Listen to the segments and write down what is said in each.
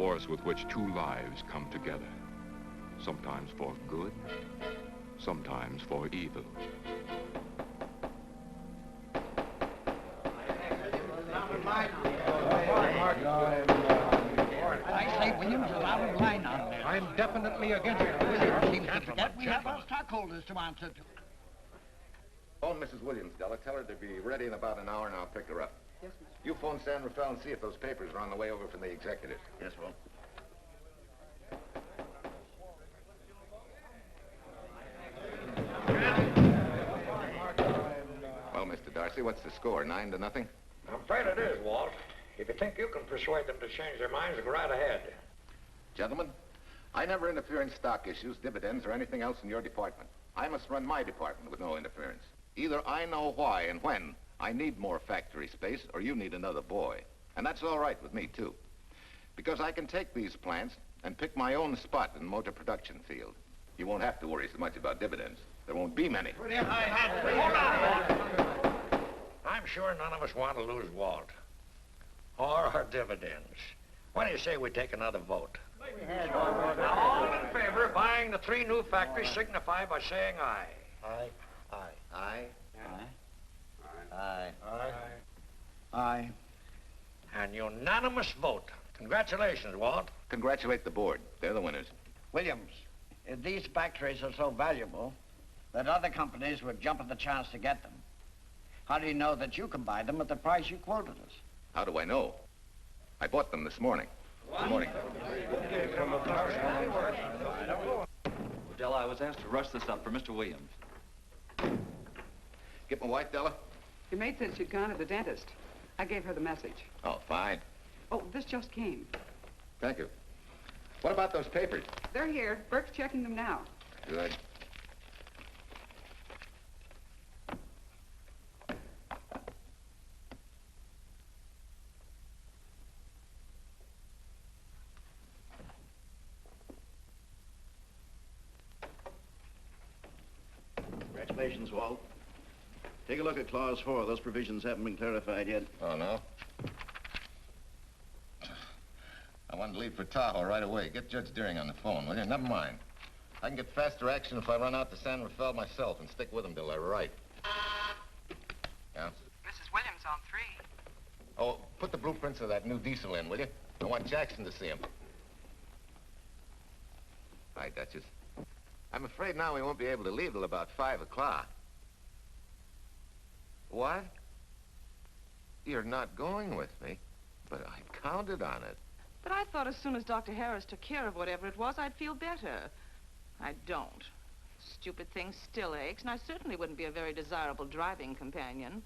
force with which two lives come together. Sometimes for good, sometimes for evil. I say, Williams, is out of line on this. I'm definitely against it. Williams seems to forget we have our stockholders to answer to. Phone Mrs. Williams, Della. Tell her to be ready in about an hour, and I'll pick her up. Yes, Mr. You phone San Rafael and see if those papers are on the way over from the executive. Yes, Will. Well, Mr. Darcy, what's the score? 9-0? I'm afraid it is, Walt. If you think you can persuade them to change their minds, go right ahead. Gentlemen, I never interfere in stock issues, dividends, or anything else in your department. I must run my department with no interference. Either I know why and when I need more factory space, or you need another boy. And that's all right with me, too. Because I can take these plants and pick my own spot in the motor production field. You won't have to worry so much about dividends. There won't be many. Hold on. I'm sure none of us want to lose Walt. Or our dividends. What do you say we take another vote? Now, all in favor of buying the 3 new factories signify by saying aye. Aye. Aye. Aye. Aye. Aye. An unanimous vote. Congratulations, Walt. Congratulate the board. They're the winners. Williams, if these factories are so valuable that other companies would jump at the chance to get them, how do you know that you can buy them at the price you quoted us? How do I know? I bought them this morning. Good morning. Della, I was asked to rush this up for Mr. Williams. Get my wife, Della? Your maid said she'd gone to the dentist. I gave her the message. Oh, fine. Oh, this just came. Thank you. What about those papers? They're here. Burke's checking them now. Good. Congratulations, Walt. Take a look at Clause 4. Those provisions haven't been clarified yet. Oh, no? I wanted to leave for Tahoe right away. Get Judge Deering on the phone, will you? Never mind. I can get faster action if I run out to San Rafael myself and stick with him till they're right. Yeah? Mrs. Williams on 3. Oh, put the blueprints of that new diesel in, will you? I want Jackson to see him. Hi, Duchess. I'm afraid now we won't be able to leave till about 5 o'clock. What? You're not going with me? But I counted on it. But I thought as soon as Dr. Harris took care of whatever it was, I'd feel better. I don't. Stupid thing still aches, and I certainly wouldn't be a very desirable driving companion.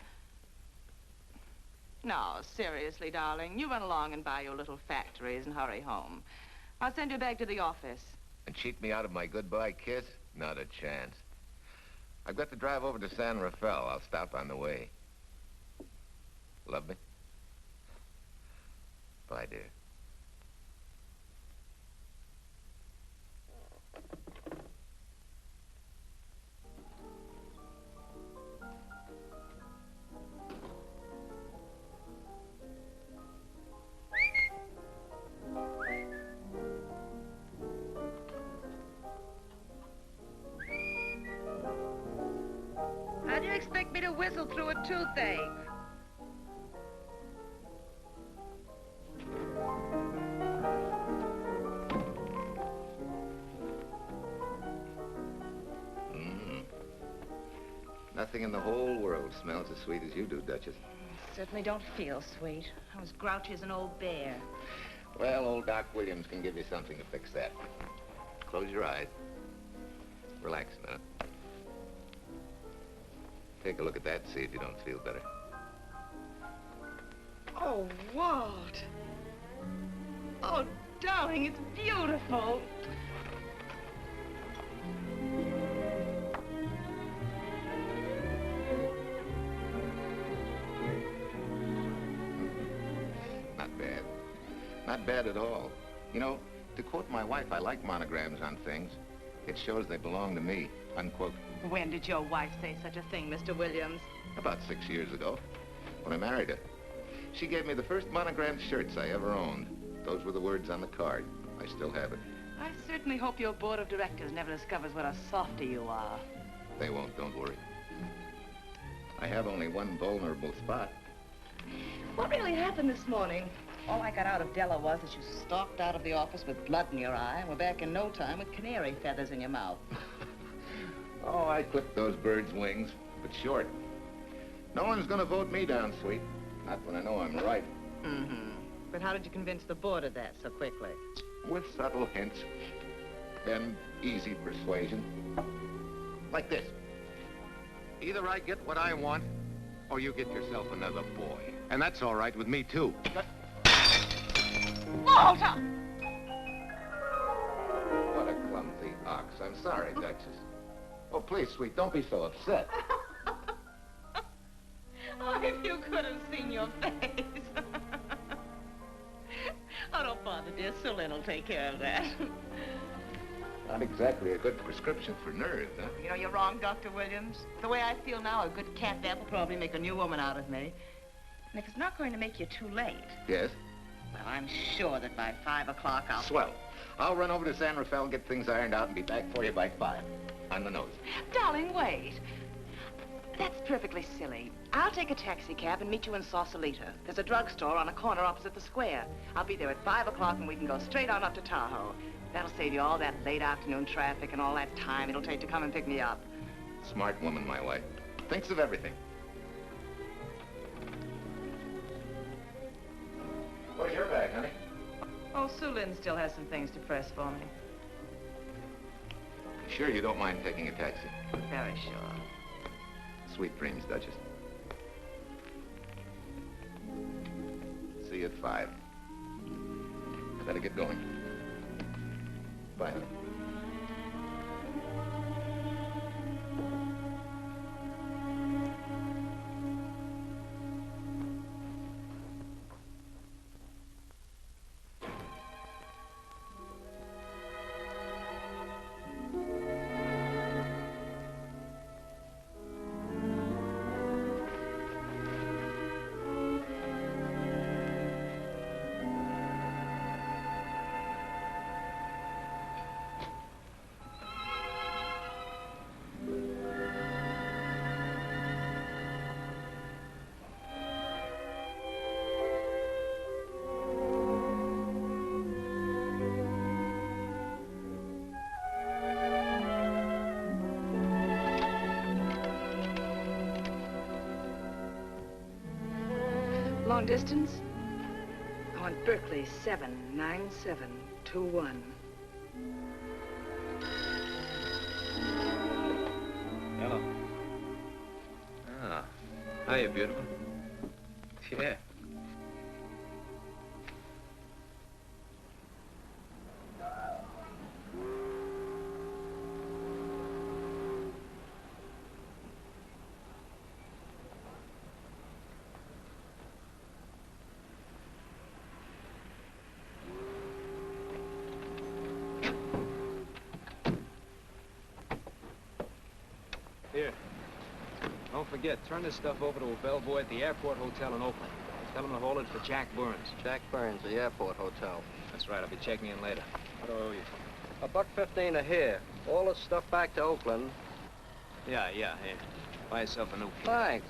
No, seriously, darling, you run along and buy your little factories and hurry home. I'll send you back to the office. And cheat me out of my goodbye kiss? Not a chance. I've got to drive over to San Rafael. I'll stop on the way. Love me? Bye, dear. How do you expect me to whistle through a toothache? Nothing in the whole world smells as sweet as you do, Duchess. Certainly don't feel sweet. I was grouchy as an old bear. Well, old Doc Williams can give you something to fix that. Close your eyes. Relax a minute. Take a look at that and see if you don't feel better. Oh, Walt. Oh, darling, it's beautiful. Not bad. Not bad at all. You know, to quote my wife, I like monograms on things. It shows they belong to me, unquote. When did your wife say such a thing, Mr. Williams? About 6 years ago, when I married her. She gave me the first monogrammed shirts I ever owned. Those were the words on the card. I still have it. I certainly hope your board of directors never discovers what a softy you are. They won't, don't worry. I have only one vulnerable spot. What really happened this morning? All I got out of Della was that you stalked out of the office with blood in your eye and were back in no time with canary feathers in your mouth. Oh, I clipped those birds' wings, but short. No one's gonna vote me down, sweet. Not when I know I'm right. Mm-hmm. But how did you convince the board of that so quickly? With subtle hints and easy persuasion. Like this. Either I get what I want, or you get yourself another boy. And that's all right with me, too. Walter! What a clumsy ox. I'm sorry, Duchess. Oh, please, sweet, don't be so upset. Oh, if you could have seen your face. Oh, don't bother, dear. Sulin will take care of that. Not exactly a good prescription for nerves, huh? You know, you're wrong, Dr. Williams. The way I feel now, a good catnap will probably make a new woman out of me. And if it's not going to make you too late... Yes? Well, I'm sure that by 5 o'clock I'll... Swell. I'll run over to San Rafael, get things ironed out, and be back for you by 5. On the nose. Darling, wait. That's perfectly silly. I'll take a taxi cab and meet you in Sausalito. There's a drugstore on a corner opposite the square. I'll be there at 5 o'clock and we can go straight on up to Tahoe. That'll save you all that late afternoon traffic and all that time it'll take to come and pick me up. Smart woman, my wife. Thinks of everything. Where's your bag, honey? Oh, Sulin still has some things to press for me. Sure you don't mind taking a taxi? Very sure. Sweet dreams, Duchess. See you at 5. I better get going. Bye, honey. Long distance? I want Berkeley 79721. Hello. Ah. Hiya, beautiful. Yeah. Here. Don't forget, turn this stuff over to a bellboy at the airport hotel in Oakland. Tell him to hold it for Jack Burns. Jack Burns, the airport hotel. That's right, I'll be checking in later. What do I owe you? $1.15 a here. All this stuff back to Oakland. Yeah, here. Buy yourself a new key. Thanks.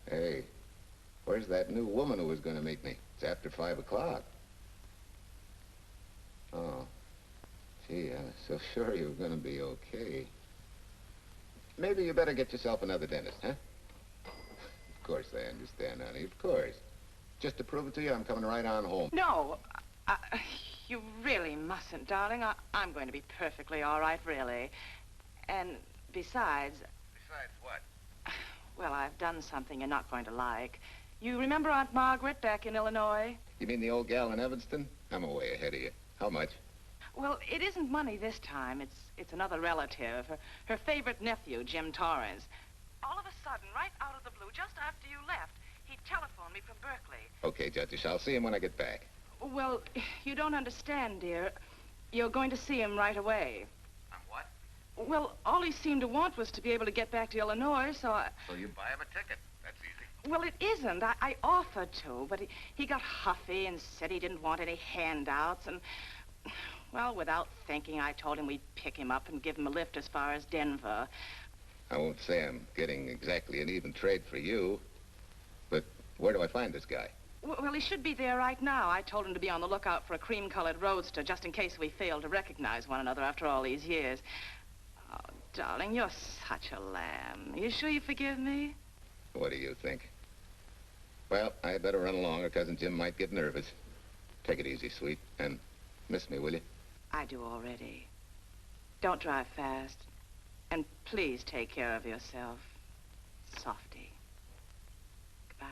Hey, where's that new woman who was going to meet me? It's after 5 o'clock. Oh, gee, I was so sure you were going to be okay. Maybe you better get yourself another dentist, huh? Of course I understand, honey, of course. Just to prove it to you, I'm coming right on home. No, you really mustn't, darling. I'm going to be perfectly all right, really. And besides... Besides what? Well, I've done something you're not going to like. You remember Aunt Margaret back in Illinois? You mean the old gal in Evanston? I'm way ahead of you. How much? Well, it isn't money this time. It's another relative. Her favorite nephew, Jim Torrance. All of a sudden, right out of the blue, just after you left, he telephoned me from Berkeley. Okay, Judge, I'll see him when I get back. Well, you don't understand, dear. You're going to see him right away. I'm what? Well, all he seemed to want was to be able to get back to Illinois, so I... So you buy him a ticket. That's easy. Well, it isn't. I offered to, but he got huffy and said he didn't want any handouts, and... Well, without thinking, I told him we'd pick him up and give him a lift as far as Denver. I won't say I'm getting exactly an even trade for you, but where do I find this guy? Well, he should be there right now. I told him to be on the lookout for a cream-colored roadster, just in case we failed to recognize one another after all these years. Oh, darling, you're such a lamb. You sure you forgive me? What do you think? Well, I better run along or Cousin Jim might get nervous. Take it easy, sweet, and miss me, will you? I do already. Don't drive fast. And please take care of yourself. Softy. Goodbye.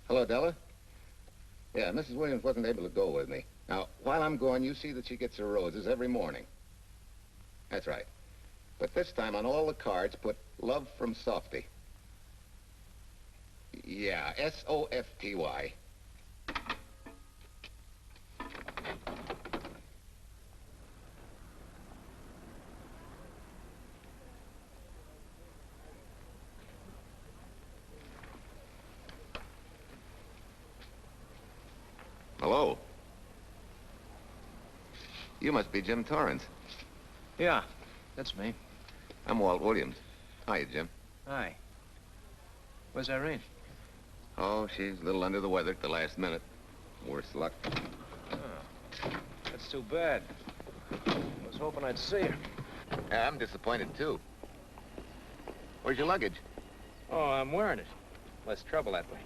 Hello, Della. Yeah, Mrs. Williams wasn't able to go with me. Now, while I'm gone, you see that she gets her roses every morning. That's right. But this time, on all the cards, put love from Softy. Yeah, S-O-F-T-Y. Hello. You must be Jim Torrance. Yeah, that's me. I'm Walt Williams. Hiya, Jim. Hi. Where's Irene? Oh, she's a little under the weather at the last minute. Worse luck. Oh, that's too bad. I was hoping I'd see her. Yeah, I'm disappointed, too. Where's your luggage? Oh, I'm wearing it. Less trouble that way.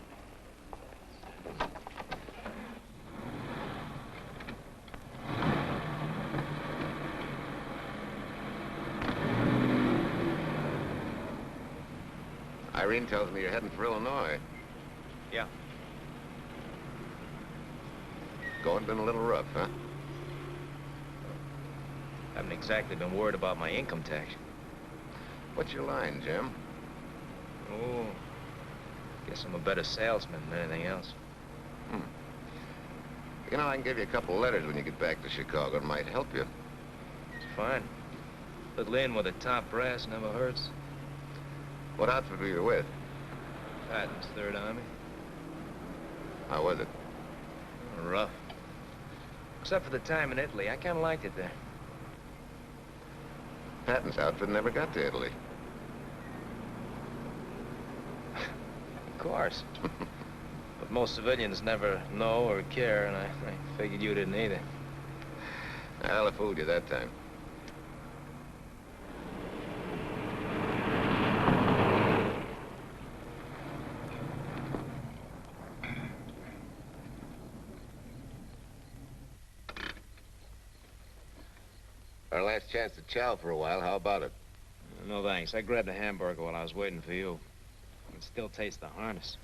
Irene tells me you're heading for Illinois. Yeah. Going been a little rough, huh? Haven't exactly been worried about my income tax. What's your line, Jim? Oh, guess I'm a better salesman than anything else. You know, I can give you a couple of letters when you get back to Chicago. It might help you. It's fine. Little in with the top brass never hurts. What outfit were you with? Patton's Third Army. How was it? Rough. Except for the time in Italy. I kind of liked it there. Patton's outfit never got to Italy. Of course. But most civilians never know or care, and I figured you didn't either. Well, I fooled you that time. Our last chance to chow for a while. How about it? No, thanks. I grabbed a hamburger while I was waiting for you. I can still taste the harness.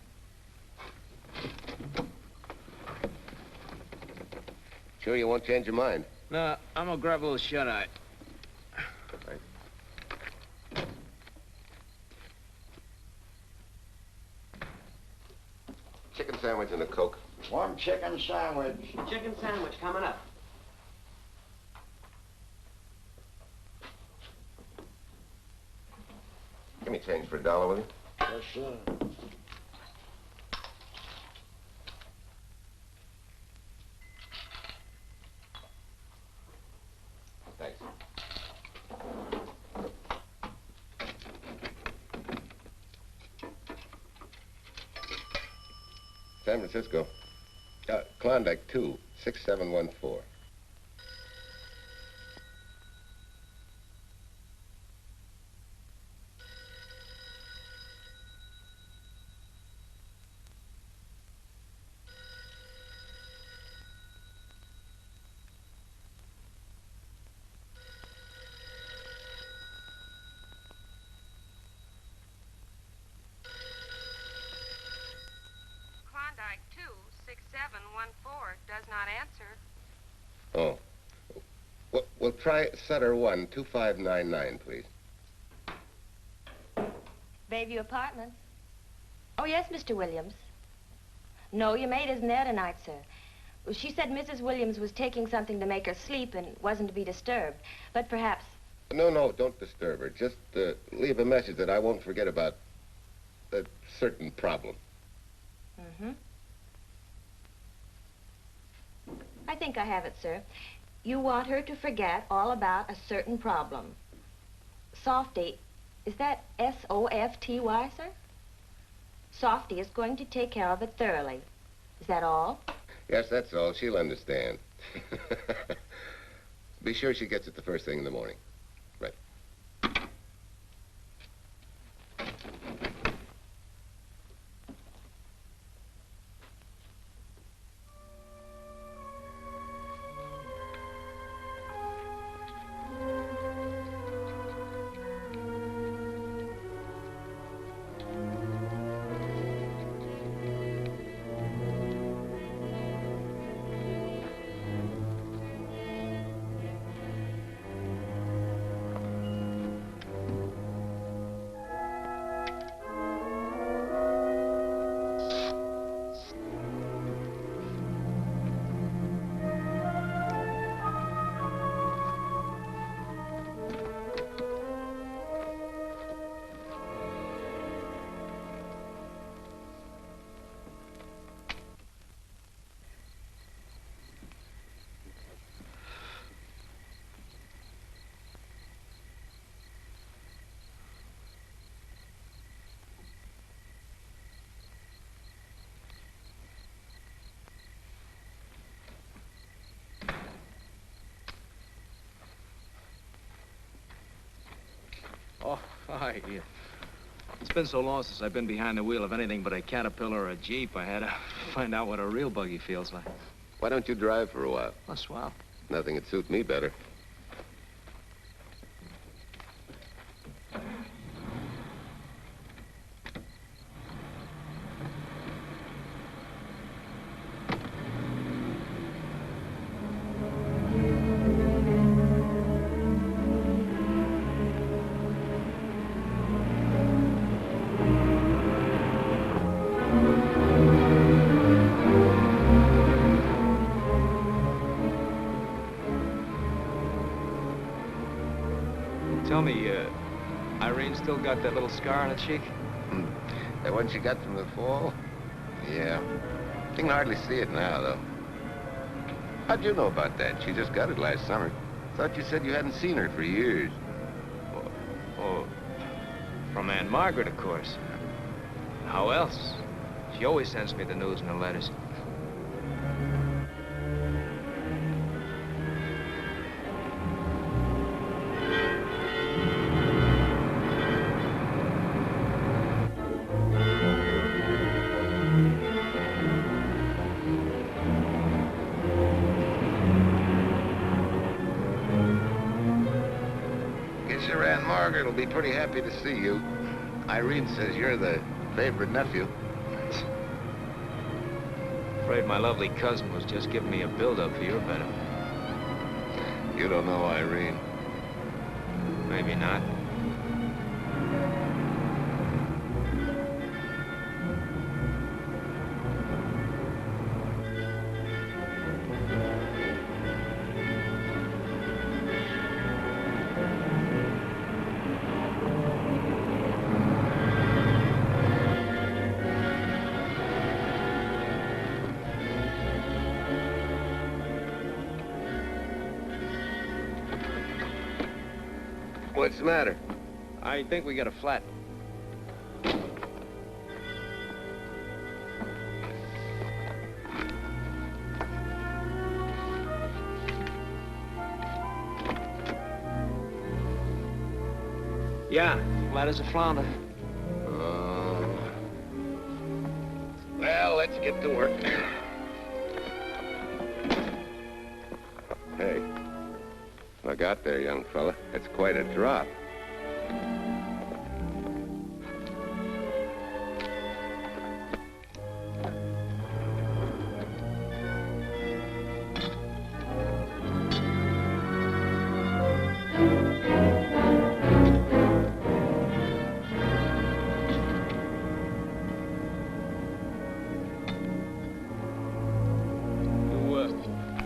Sure you won't change your mind? No, I'm gonna grab a little shut-eye. Right. Chicken sandwich and a Coke. One chicken sandwich. Chicken sandwich coming up. Give me change for $1, will you? Yes, sir. Thanks. San Francisco. Klondike 2, 6714. Klondike 26714 does not answer. Oh. We'll try Sutter 1, 2599, please. Bayview Apartments. Oh, yes, Mr. Williams. No, your maid isn't there tonight, sir. Well, she said Mrs. Williams was taking something to make her sleep and wasn't to be disturbed. But perhaps... No, don't disturb her. Just leave a message that I won't forget about a certain problem. Mm-hmm. I think I have it, sir. You want her to forget all about a certain problem. Softy, is that S-O-F-T-Y, sir? Softy is going to take care of it thoroughly. Is that all? Yes, that's all. She'll understand. Be sure she gets it the first thing in the morning. Right. Oh, hi. Yeah. It's been so long since I've been behind the wheel of anything but a Caterpillar or a Jeep, I had to find out what a real buggy feels like. Why don't you drive for a while? Oh, swell. Nothing would suit me better. Tell me, Irene still got that little scar on her cheek? That one she got from the fall? Yeah. You can hardly see it now, though. How'd you know about that? She just got it last summer. Thought you said you hadn't seen her for years. Oh, from Aunt Margaret, of course. How else? She always sends me the news in her letters. Margaret will be pretty happy to see you. Irene says you're the favorite nephew. Afraid my lovely cousin was just giving me a build-up for your benefit. You don't know Irene. Maybe not. What's the matter? I think we got a flat. Yeah, flat as a flounder. Well, let's get to work. Hey, look out there, young fella. That's quite a drop.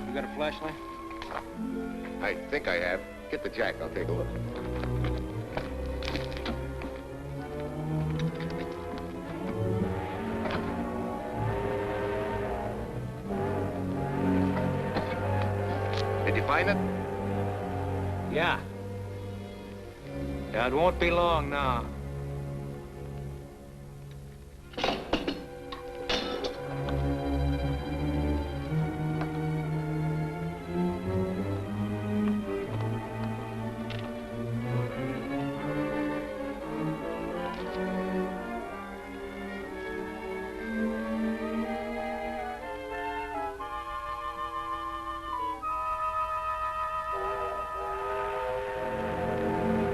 You got a flashlight? I think I have. Get the jack. I'll take a look. Did you find it? Yeah. Yeah, it won't be long now.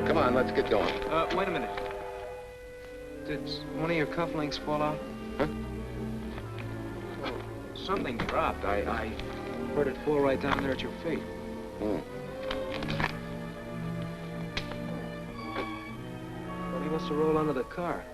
Come on, let's get going. Wait a minute. Did one of your cufflinks fall out? Huh? Oh, something dropped. I heard it fall right down there at your feet. Hmm. Well, he must have rolled under the car.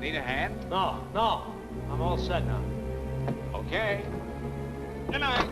Need a hand? No. I'm all set now. Okay. Good night.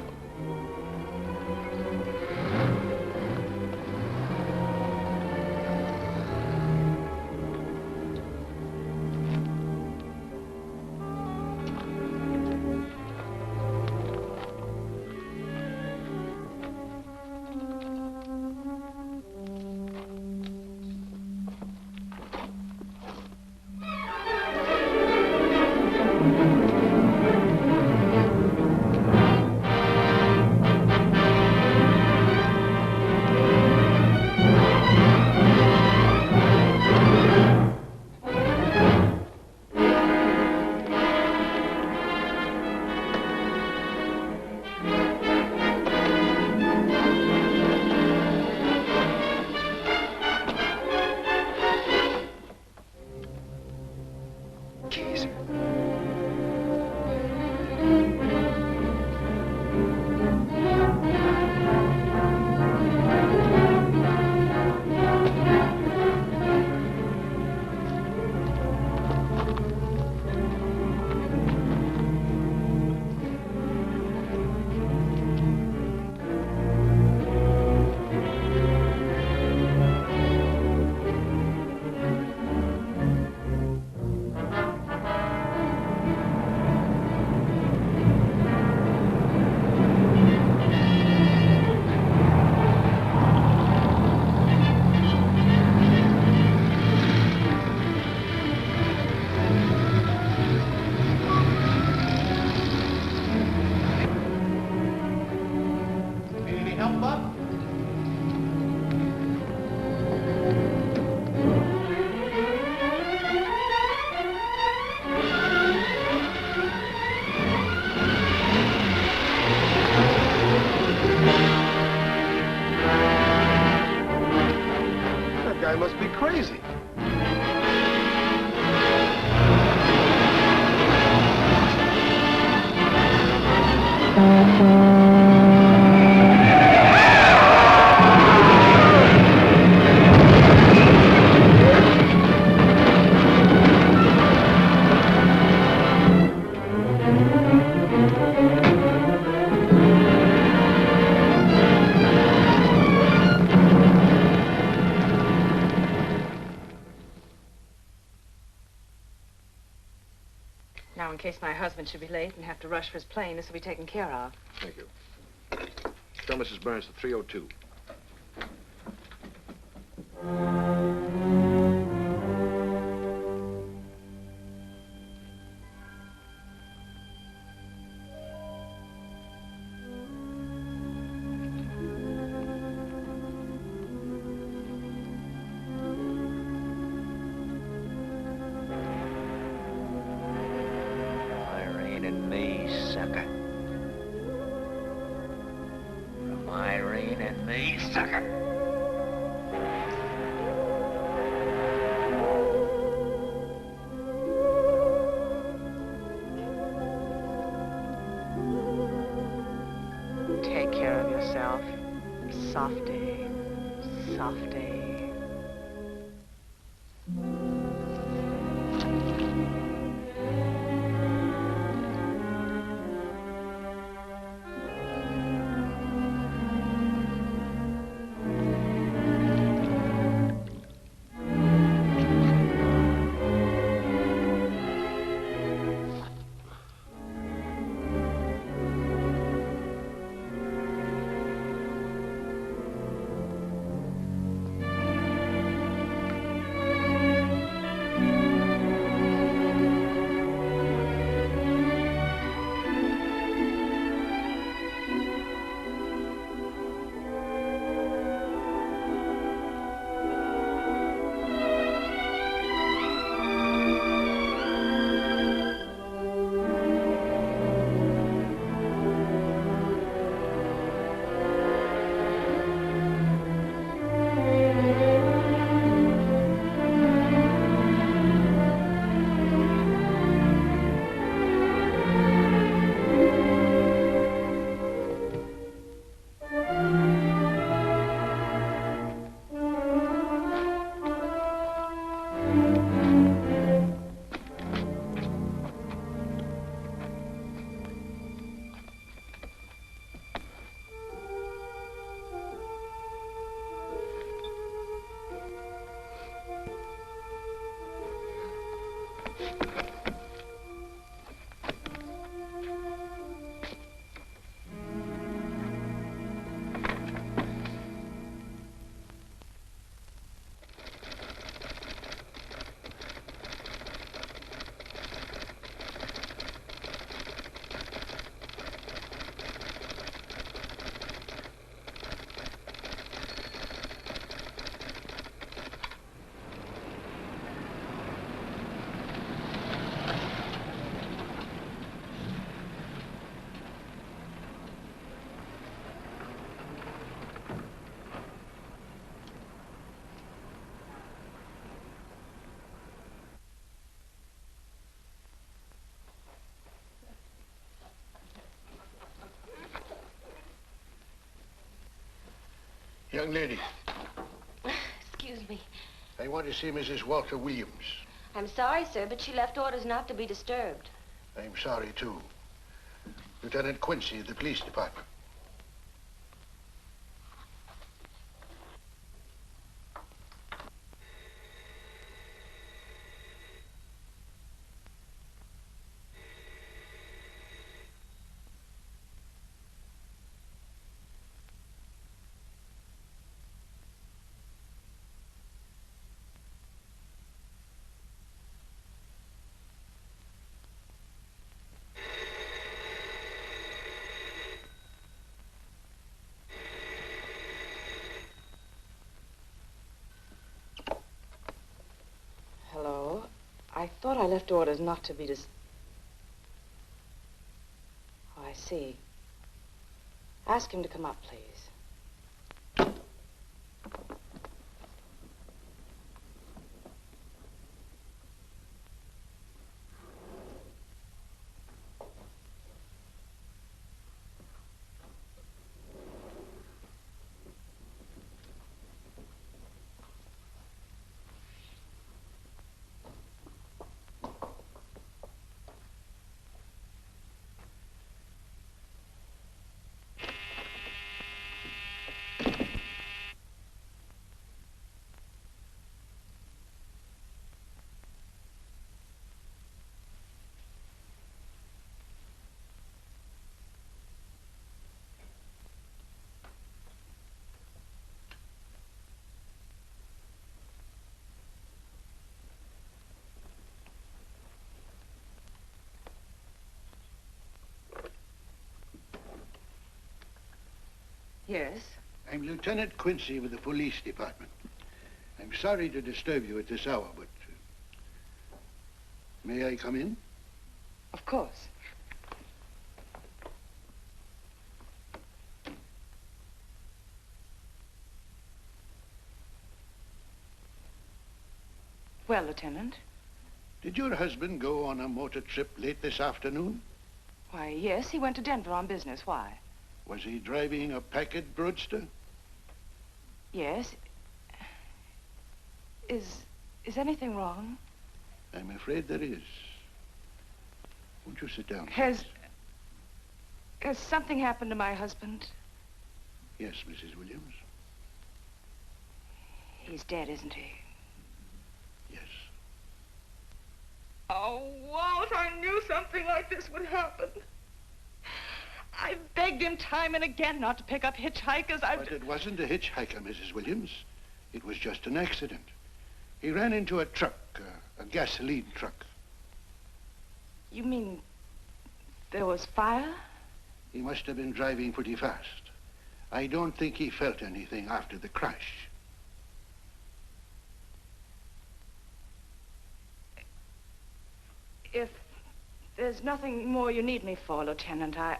Must be crazy. in case my husband should be late and have to rush for his plane. This will be taken care of. Thank you. Tell Mrs. Burns the 302. Take care of yourself. Softy. Softy. Young lady. Excuse me. I want to see Mrs. Walter Williams. I'm sorry, sir, but she left orders not to be disturbed. I'm sorry, too. Lieutenant Quincy of the police department. Hello? I thought I left orders not to be Oh, I see. Ask him to come up, please. Yes? I'm Lieutenant Quincy with the police department. I'm sorry to disturb you at this hour, but may I come in? Of course. Well, Lieutenant? Did your husband go on a motor trip late this afternoon? Why, yes, he went to Denver on business. Why? Was he driving a packet roadster? Yes. Is anything wrong? I'm afraid there is. Won't you sit down? Has something happened to my husband? Yes, Mrs. Williams. He's dead, isn't he? Yes. Oh, Walt, I knew something like this would happen. I begged him time and again not to pick up hitchhikers. But it wasn't a hitchhiker, Mrs. Williams. It was just an accident. He ran into a truck, a gasoline truck. You mean there was fire? He must have been driving pretty fast. I don't think he felt anything after the crash. If there's nothing more you need me for, Lieutenant, I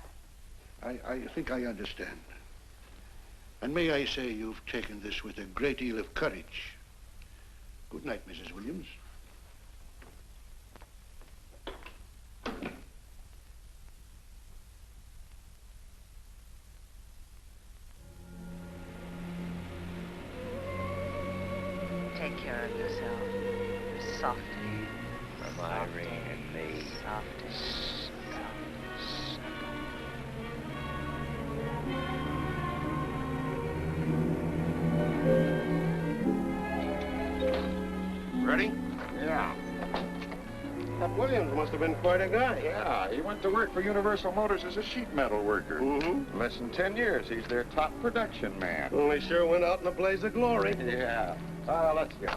think I understand. And may I say you've taken this with a great deal of courage. Good night, Mrs. Williams. Take care of yourself. Softly. From Irene and me. Softly. Ready? Yeah. That Williams must have been quite a guy. Yeah, he went to work for Universal Motors as a sheet metal worker. Mm-hmm. Less than 10 years, he's their top production man. Well, he sure went out in a blaze of glory. Yeah. Let's go.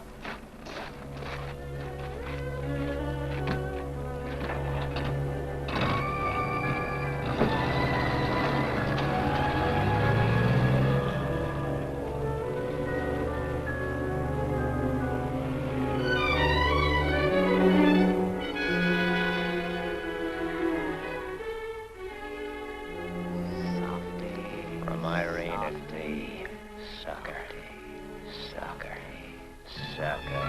From Irene and me. Sucker. Sucker. Sucker.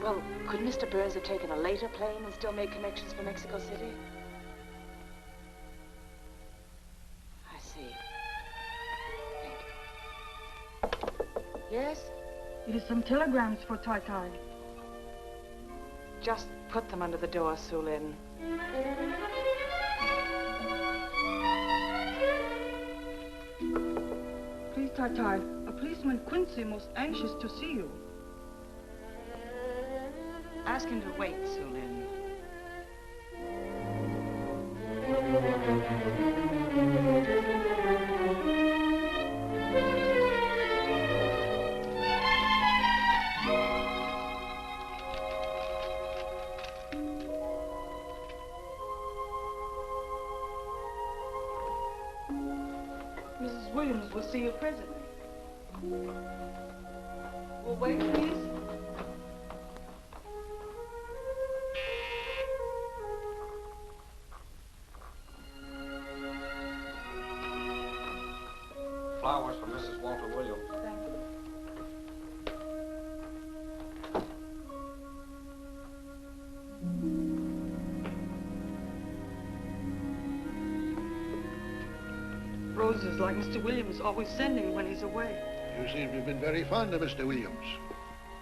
Well, could Mr. Burns have taken a later plane and still made connections for Mexico City? I see. Thank you. Yes? It is some telegrams for Tai. Just put them under the door, Sulin. Please, Tai, a policeman Quincy most anxious to see you. Ask him to wait, Sulin. Mrs. Williams will see you presently. Well, wait, please. Flowers for Mrs. Walter Williams. Thank you. Roses like Mr. Williams always sending when he's away. You seem to have been very fond of Mr. Williams.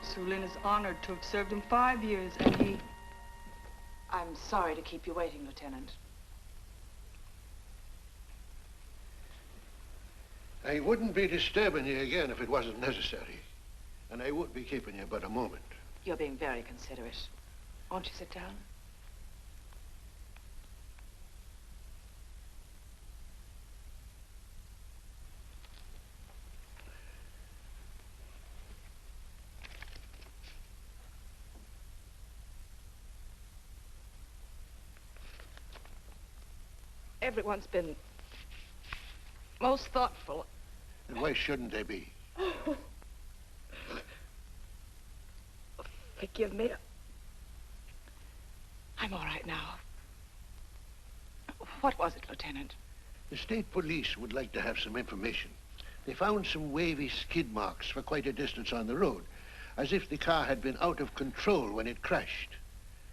Sulin is honored to have served him 5 years, and he... I'm sorry to keep you waiting, Lieutenant. I wouldn't be disturbing you again if it wasn't necessary. And I wouldn't be keeping you but a moment. You're being very considerate. Won't you sit down? Everyone's been most thoughtful. And why shouldn't they be? Forgive me. I'm all right now. What was it, Lieutenant? The state police would like to have some information. They found some wavy skid marks for quite a distance on the road, as if the car had been out of control when it crashed.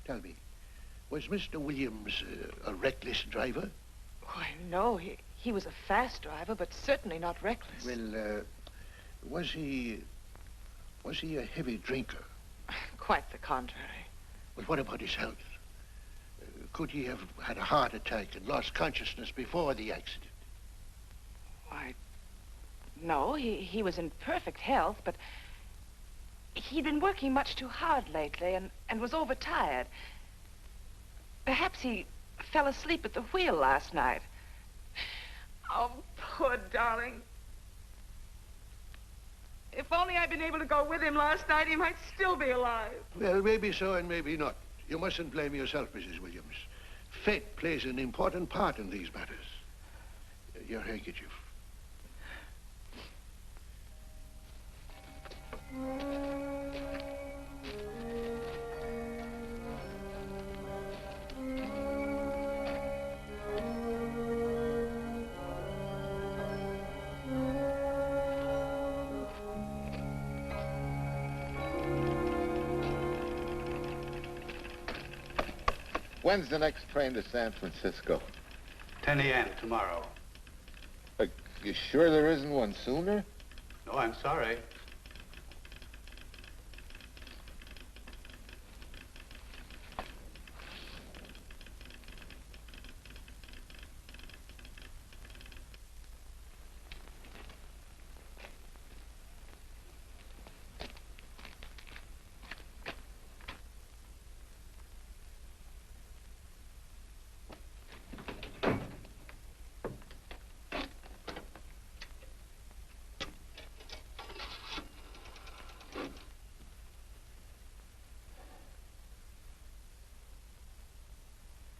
Tell me, was Mr. Williams a reckless driver? Why, no. He was a fast driver, but certainly not reckless. Well, was he a heavy drinker? Quite the contrary. Well, what about his health? Could he have had a heart attack and lost consciousness before the accident? Why, no. He was in perfect health, but he'd been working much too hard lately and was overtired. Perhaps he fell asleep at the wheel last night. Oh, poor darling. If only I'd been able to go with him last night, he might still be alive. Well, maybe so and maybe not. You mustn't blame yourself, Mrs. Williams. Fate plays an important part in these matters. Your handkerchief. When's the next train to San Francisco? 10 a.m. tomorrow. You sure there isn't one sooner? No, I'm sorry.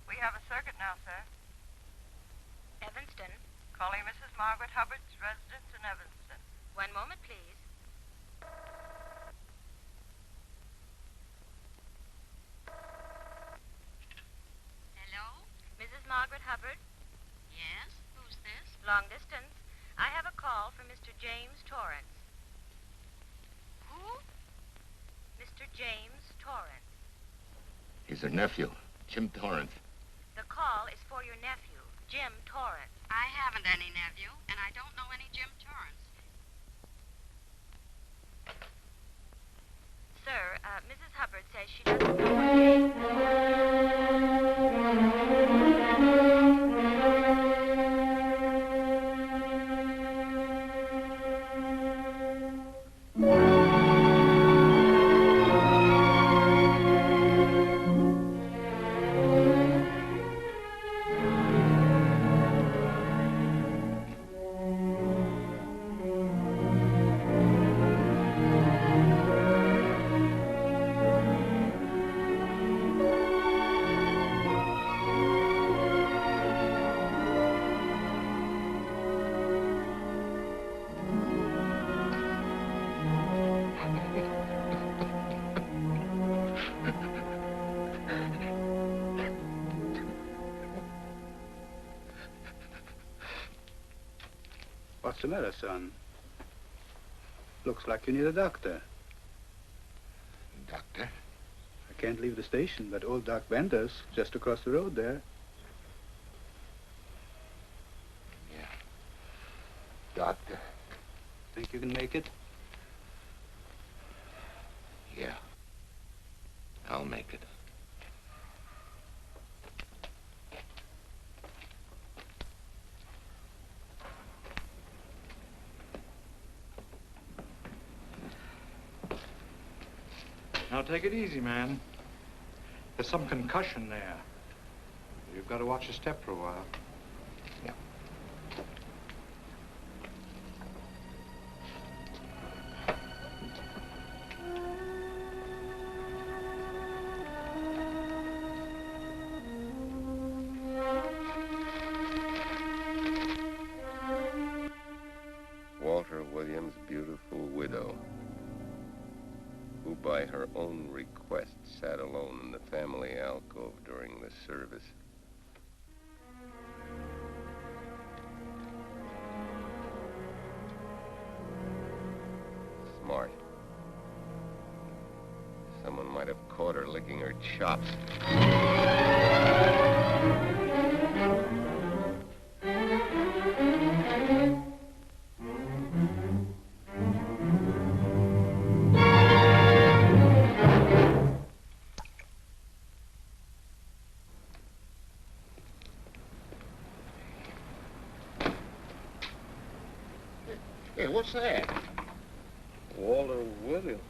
We have a circuit now, sir. Evanston. Calling Mrs. Margaret Hubbard's residence in Evanston. One moment, please. Hello? Mrs. Margaret Hubbard? Yes? Who's this? Long distance. I have a call from Mr. James Torrance. Who? Mr. James Torrance. He's her nephew, Jim Torrance. The call is for your nephew, Jim Torrance. I haven't any nephew, and I don't know any Jim Torrance. Sir, Mrs. Hubbard says she doesn't know What's the matter, son? Looks like you need a doctor. Doctor? I can't leave the station, but old Doc Bender's just across the road there. Yeah. Doctor? Think you can make it? Yeah. I'll make it. Now take it easy, man. There's some concussion there. You've got to watch your step for a while. Yeah. Walter Williams' beautiful widow, who by her own request sat alone in the family alcove during the service. Smart. Someone might have caught her licking her chops. Hey, what's that? Walter Williams.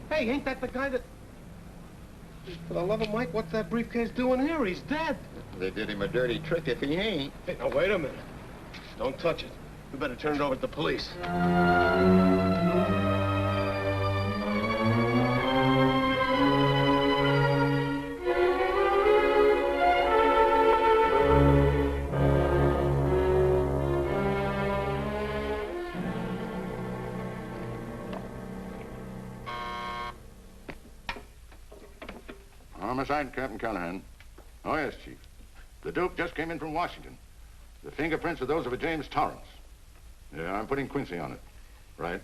Hey, ain't that the guy that... For the love of Mike, what's that briefcase doing here? He's dead. They did him a dirty trick if he ain't. Hey, now, wait a minute. Don't touch it. We better turn it over to the police. Homicide, Captain Callahan. Oh, yes, Chief. The Duke just came in from Washington. The fingerprints are those of a James Torrance. Yeah, I'm putting Quincy on it. Right.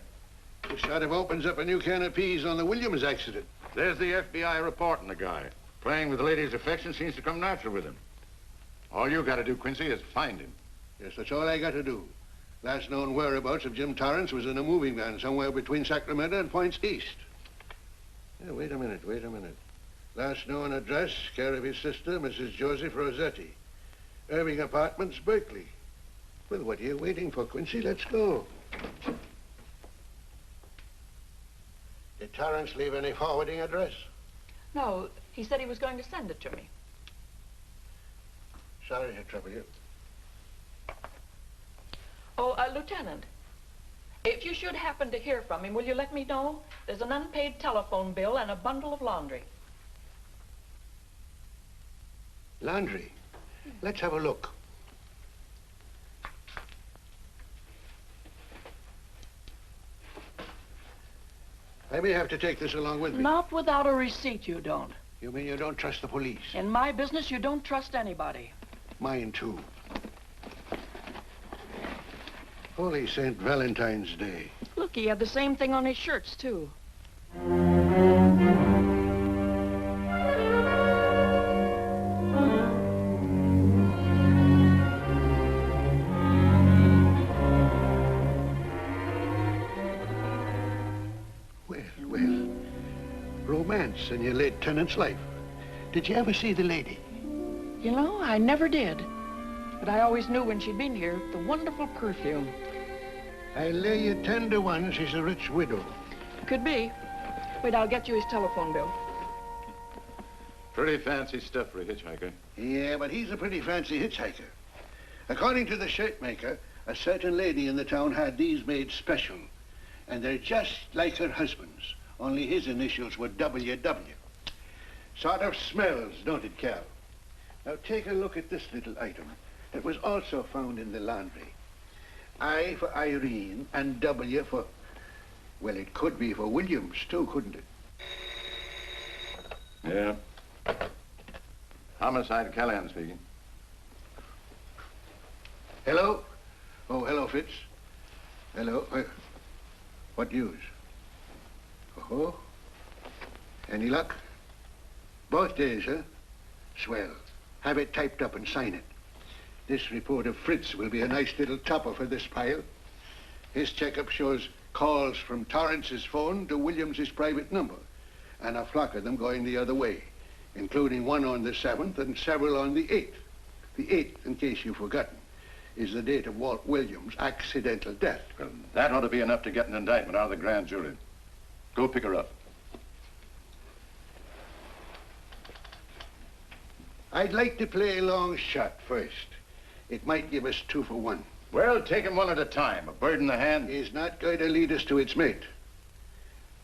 This sort of opens up a new can of peas on the Williams accident. There's the FBI reporting the guy. Playing with the lady's affection seems to come natural with him. All you got to do, Quincy, is find him. Yes, that's all I got to do. Last known whereabouts of Jim Torrance was in a moving van somewhere between Sacramento and Points East. Yeah, wait a minute. Last known address, care of his sister, Mrs. Joseph Rossetti. Irving Apartments, Berkeley. Well, what are you waiting for, Quincy? Let's go. Did Torrance leave any forwarding address? No, he said he was going to send it to me. Sorry to trouble you. Oh, Lieutenant, if you should happen to hear from him, will you let me know? There's an unpaid telephone bill and a bundle of laundry. Laundry. Let's have a look. I may have to take this along with me. Not without a receipt, you don't. You mean you don't trust the police? In my business, you don't trust anybody. Mine, too. Holy St. Valentine's Day. Look, he had the same thing on his shirts, too. Romance in your late tenant's life. Did you ever see the lady? You know, I never did. But I always knew when she'd been here, the wonderful perfume. I lay you 10 to 1 she's a rich widow. Could be. Wait, I'll get you his telephone bill. Pretty fancy stuff for a hitchhiker. Yeah, but he's a pretty fancy hitchhiker. According to the shirt maker, a certain lady in the town had these made special. And they're just like her husband's. Only his initials were WW. Sort of smells, don't it, Cal? Now take a look at this little item. It was also found in the laundry. I for Irene and W for... Well, it could be for Williams, too, couldn't it? Yeah. Homicide, Callahan speaking. Hello? Oh, hello, Fitz. Hello. What news? Oh? Any luck? Both days, huh? Swell. Have it typed up and sign it. This report of Fritz will be a nice little topper for this pile. His checkup shows calls from Torrance's phone to Williams's private number, and a flock of them going the other way, including one on the 7th and several on the 8th. The 8th, in case you've forgotten, is the date of Walt Williams' accidental death. Well, that ought to be enough to get an indictment out of the grand jury. Go pick her up. I'd like to play a long shot first. It might give us 2 for 1. Well, take 'em one at a time. A bird in the hand is not going to lead us to its mate.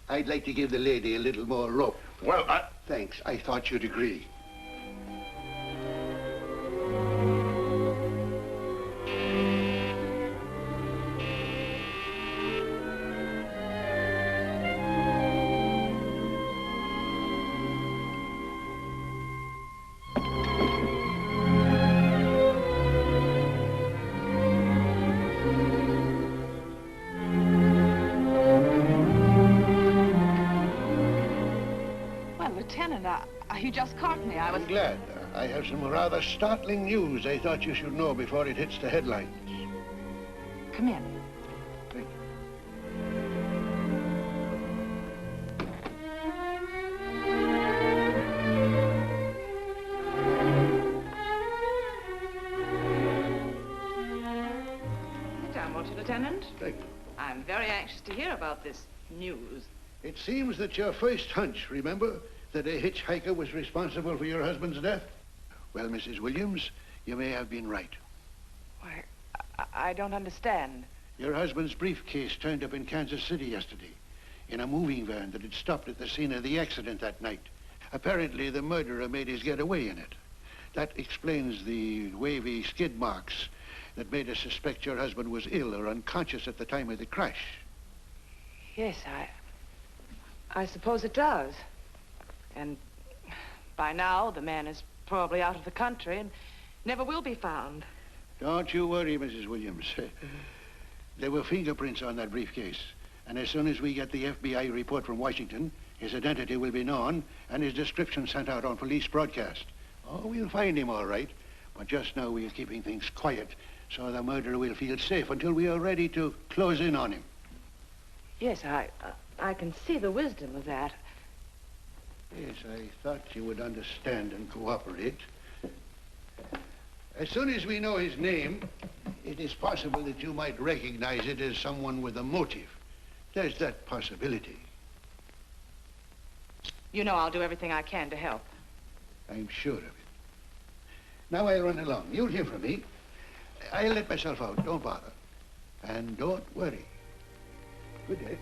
I'd like to give the lady a little more rope. Well, Thanks. I thought you'd agree. You just caught me. I'm glad. I have some rather startling news I thought you should know before it hits the headlines. Come in. Thank Sit down, won't you, Lieutenant? Thank you. I'm very anxious to hear about this news. It seems that your first hunch, remember, that a hitchhiker was responsible for your husband's death? Well, Mrs. Williams, you may have been right. Why, I don't understand. Your husband's briefcase turned up in Kansas City yesterday in a moving van that had stopped at the scene of the accident that night. Apparently, the murderer made his getaway in it. That explains the wavy skid marks that made us suspect your husband was ill or unconscious at the time of the crash. Yes, I suppose it does. And by now, the man is probably out of the country and never will be found. Don't you worry, Mrs. Williams. There were fingerprints on that briefcase. And as soon as we get the FBI report from Washington, his identity will be known and his description sent out on police broadcast. Oh, we'll find him all right. But just now we are keeping things quiet so the murderer will feel safe until we are ready to close in on him. Yes, I can see the wisdom of that. Yes, I thought you would understand and cooperate. As soon as we know his name, it is possible that you might recognize it as someone with a motive. There's that possibility. You know I'll do everything I can to help. I'm sure of it. Now I'll run along. You'll hear from me. I'll let myself out. Don't bother. And don't worry. Good day.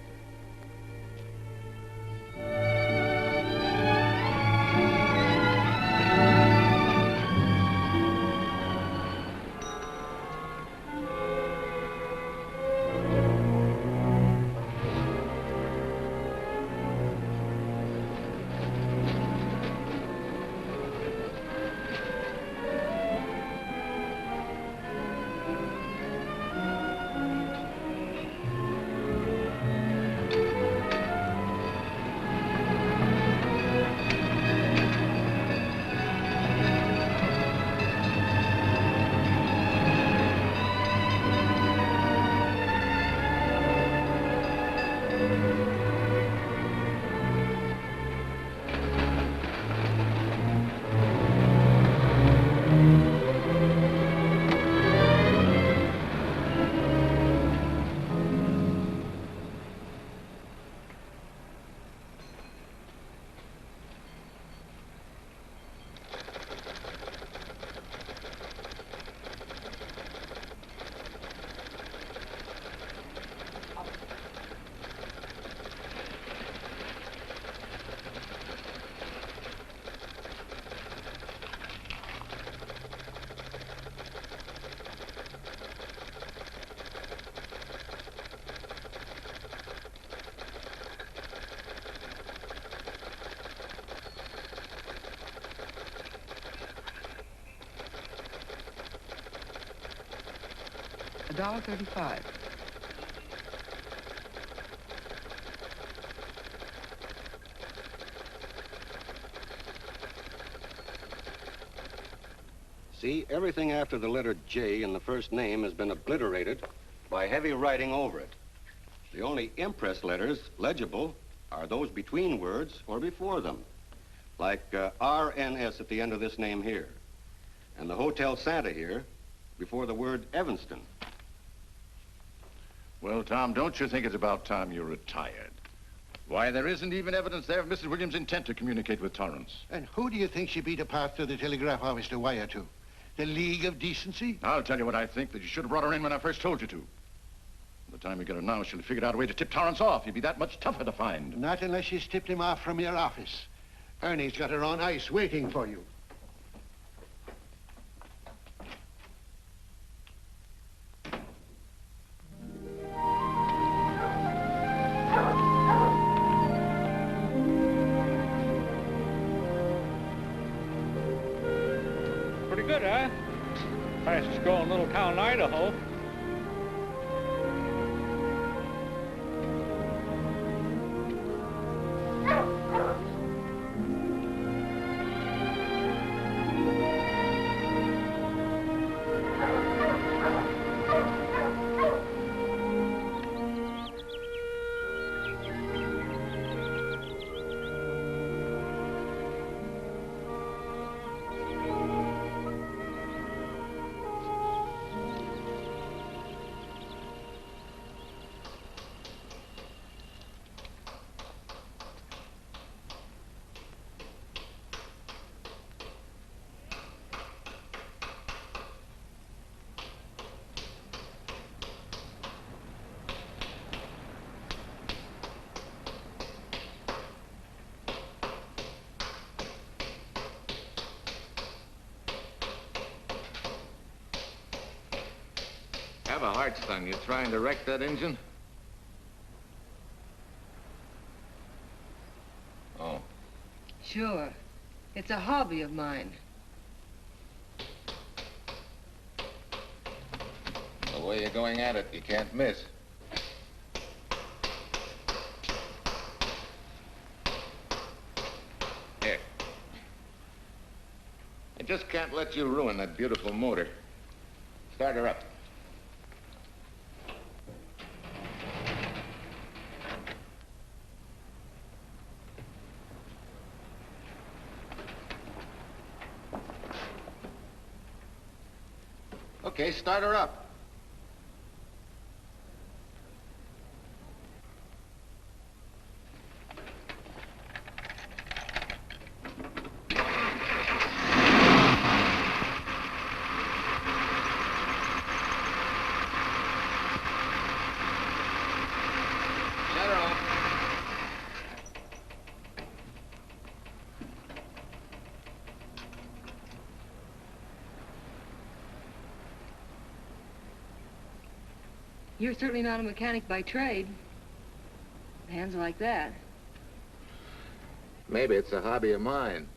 $1.35. See, everything after the letter J in the first name has been obliterated by heavy writing over it. The only impress letters legible are those between words or before them, like RNS at the end of this name here, and the Hotel Santa here before the word Evanston. Well, Tom, don't you think it's about time you retired? Why, there isn't even evidence there of Mrs. Williams' intent to communicate with Torrance. And who do you think she beat a path to the telegraph office to wire to? The League of Decency? I'll tell you what I think, that you should have brought her in when I first told you to. By the time we get her now, she'll have figured out a way to tip Torrance off. He'd be that much tougher to find. Not unless she's tipped him off from your office. Ernie's got her on ice waiting for you. Pretty good, huh? Fastest growing little town in Idaho. Have a heart, son. You trying to wreck that engine? Oh. Sure. It's a hobby of mine. The way you're going at it, you can't miss. Here. I just can't let you ruin that beautiful motor. Start her up. Okay, start her up. Shut her off. You're certainly not a mechanic by trade. Hands like that. Maybe it's a hobby of mine.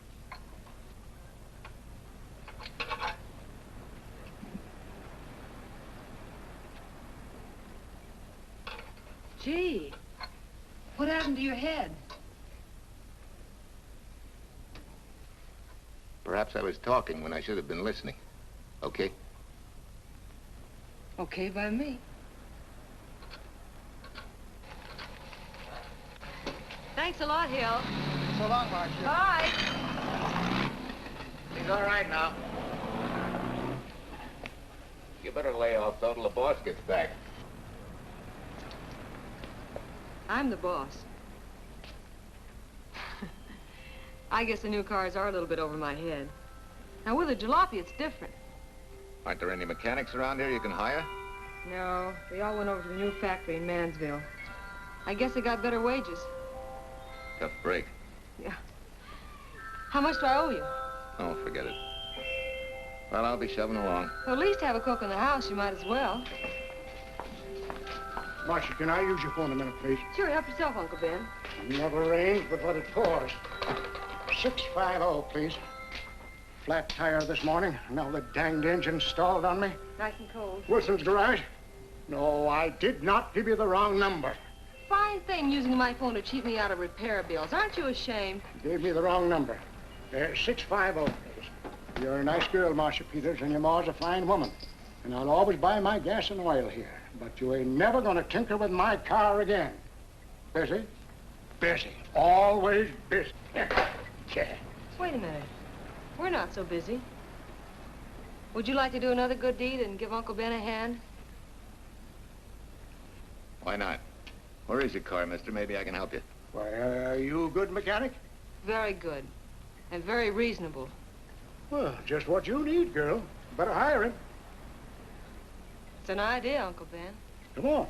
Gee, what happened to your head? Perhaps I was talking when I should have been listening. Okay? Okay by me. Thanks a lot, Hill. So long, Marcia. Bye. He's all right now. You better lay off till the boss gets back. I'm the boss. I guess the new cars are a little bit over my head. Now, with a jalopy, it's different. Aren't there any mechanics around here you can hire? No, they all went over to the new factory in Mansville. I guess they got better wages. Tough break. Yeah. How much do I owe you? Oh, forget it. Well, I'll be shoving along. Well, at least have a cook in the house. You might as well. Marcia, can I use your phone a minute, please? Sure, help yourself, Uncle Ben. Never rains but what it pours. 650, please. Flat tire this morning. Now the danged engine stalled on me. Nice and cold. Wilson's garage? No, I did not give you the wrong number. Fine thing using my phone to cheat me out of repair bills. Aren't you ashamed? You gave me the wrong number. 650, please. You're a nice girl, Marcia Peters, and your ma's a fine woman. And I'll always buy my gas and oil here. But you ain't never gonna tinker with my car again. Busy? Busy. Always busy. Yeah. Wait a minute. We're not so busy. Would you like to do another good deed and give Uncle Ben a hand? Why not? Where is your car, mister? Maybe I can help you. Why, are you a good mechanic? Very good. And very reasonable. Well, just what you need, girl. Better hire him. It's an idea, Uncle Ben. Come on.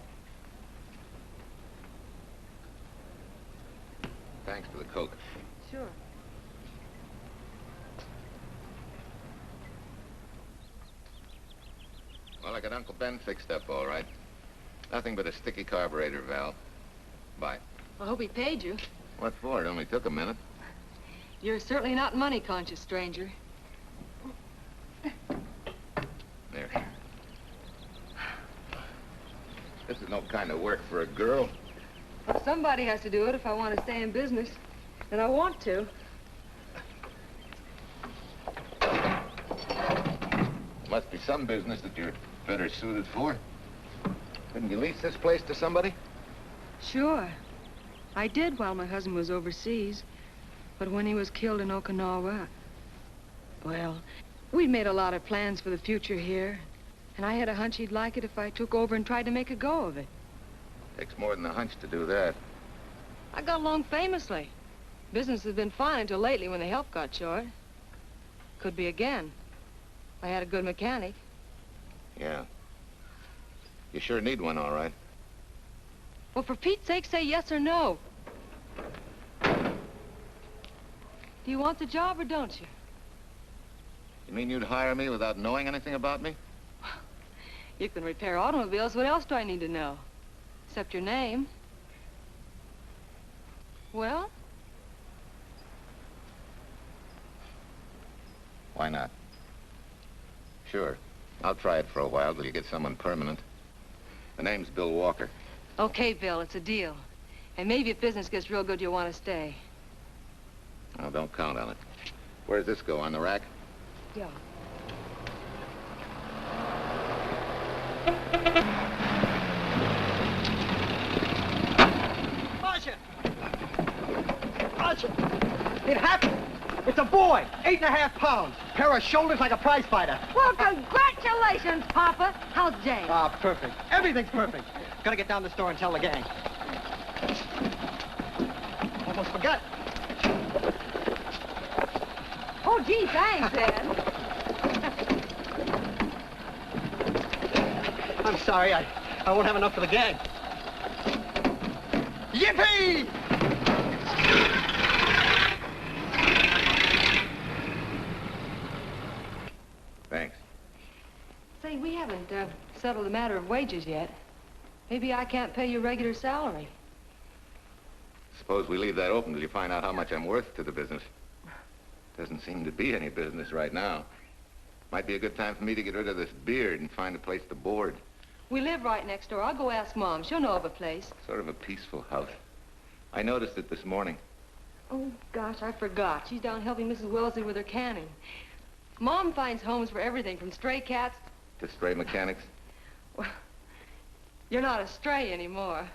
Thanks for the Coke. Sure. Well, I got Uncle Ben fixed up all right. Nothing but a sticky carburetor valve. Bye. I hope he paid you. What for? It only took a minute. You're certainly not money-conscious, stranger. There. This is no kind of work for a girl. Somebody has to do it if I want to stay in business. And I want to. Must be some business that you're better suited for. Didn't you lease this place to somebody? Sure. I did while my husband was overseas. But when he was killed in Okinawa, well, we'd made a lot of plans for the future here. And I had a hunch he'd like it if I took over and tried to make a go of it. Takes more than a hunch to do that. I got along famously. Business has been fine until lately when the help got short. Could be again. I had a good mechanic. Yeah. You sure need one, all right. Well, for Pete's sake, say yes or no. Do you want the job or don't you? You mean you'd hire me without knowing anything about me? You can repair automobiles. What else do I need to know? Except your name. Well? Why not? Sure. I'll try it for a while till you get someone permanent. The name's Bill Walker. Okay, Bill, it's a deal. And maybe if business gets real good, you'll want to stay. Oh, don't count on it. Where's this go, on the rack? Yeah. Marcia! Marcia! It happened! It's a boy, 8.5 pounds. Pair of shoulders like a prize fighter. Well, congratulations, Papa. How's Jane? Ah, perfect. Everything's perfect. Gotta get down to the store and tell the gang. Almost forgot. Oh, gee, thanks, Ed. I'm sorry, I won't have enough for the gang. Yippee! Thanks. Say, we haven't settled the matter of wages yet. Maybe I can't pay you regular salary. Suppose we leave that open till you find out how much I'm worth to the business. Doesn't seem to be any business right now. Might be a good time for me to get rid of this beard and find a place to board. We live right next door. I'll go ask Mom. She'll know of a place. Sort of a peaceful house. I noticed it this morning. Oh, gosh, I forgot. She's down helping Mrs. Wellesley with her canning. Mom finds homes for everything from stray cats... To stray mechanics? Well, you're not a stray anymore.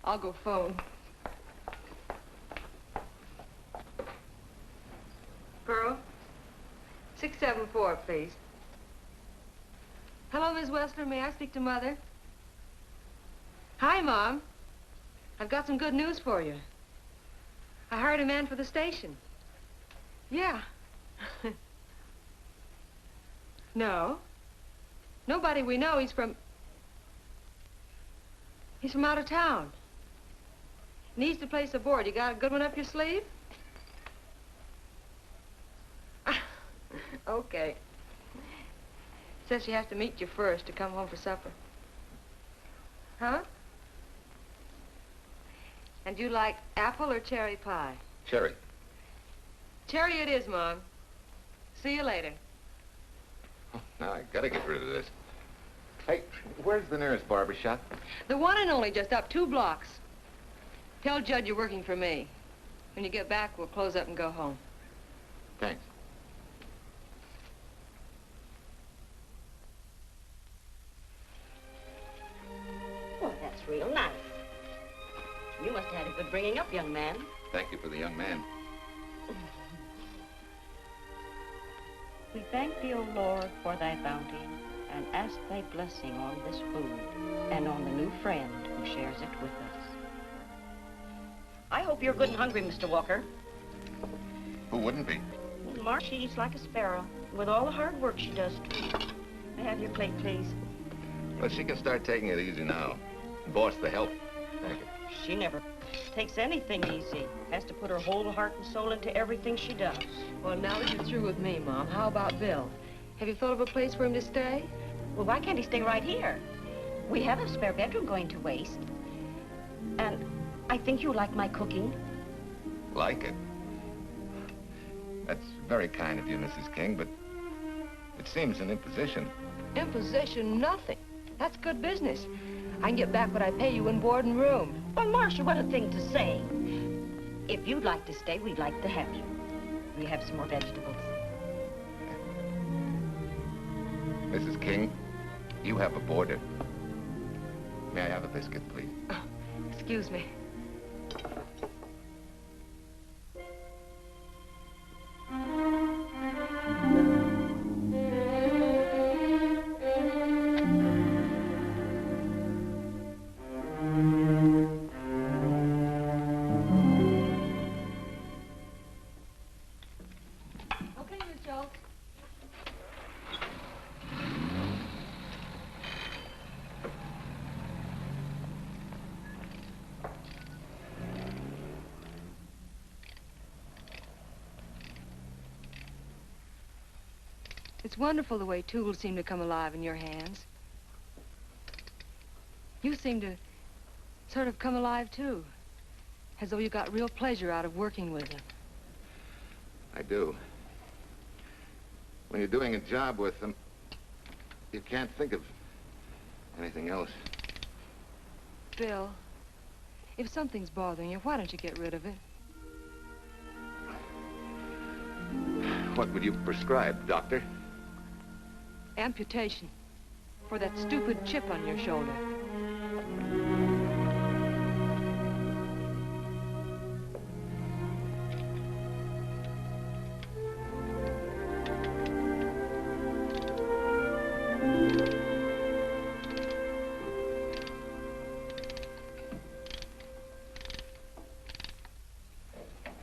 I'll go phone. Pearl, 674, please. Hello, Miss Wessler. May I speak to Mother? Hi, Mom. I've got some good news for you. I hired a man for the station. Yeah. No. Nobody we know. He's from out of town. Needs to place a board. You got a good one up your sleeve? Okay. Says she has to meet you first to come home for supper. Huh? And you like apple or cherry pie? Cherry. Cherry it is, Mom. See you later. Oh, now I gotta get rid of this. Hey, where's the nearest barber shop? The one and only, just up 2 blocks. Tell Judd you're working for me. When you get back, we'll close up and go home. Thanks. Well, that's real nice. You must have had a good bringing up, young man. Thank you for the young man. We thank thee, O Lord, for thy bounty, and ask thy blessing on this food, and on the new friend who shares it with us. I hope you're good and hungry, Mr. Walker. Who wouldn't be? Mark, she eats like a sparrow, with all the hard work she does. May I have your plate, please? Well, she can start taking it easy now. Boss, the help. Thank you. She never takes anything easy. Has to put her whole heart and soul into everything she does. Well, now that you're through with me, Mom, how about Bill? Have you thought of a place for him to stay? Well, why can't he stay right here? We have a spare bedroom going to waste. And I think you like my cooking. Like it? That's very kind of you, Mrs. King, but it seems an imposition. Imposition, nothing. That's good business. I can get back what I pay you in board and room. Well, Marcia, what a thing to say. If you'd like to stay, we'd like to have you. We have some more vegetables. Mrs. King, you have a boarder. May I have a biscuit, please? Oh, excuse me. It's wonderful the way tools seem to come alive in your hands. You seem to sort of come alive, too. As though you got real pleasure out of working with them. I do. When you're doing a job with them, you can't think of anything else. Bill, if something's bothering you, why don't you get rid of it? What would you prescribe, doctor? Amputation. For that stupid chip on your shoulder.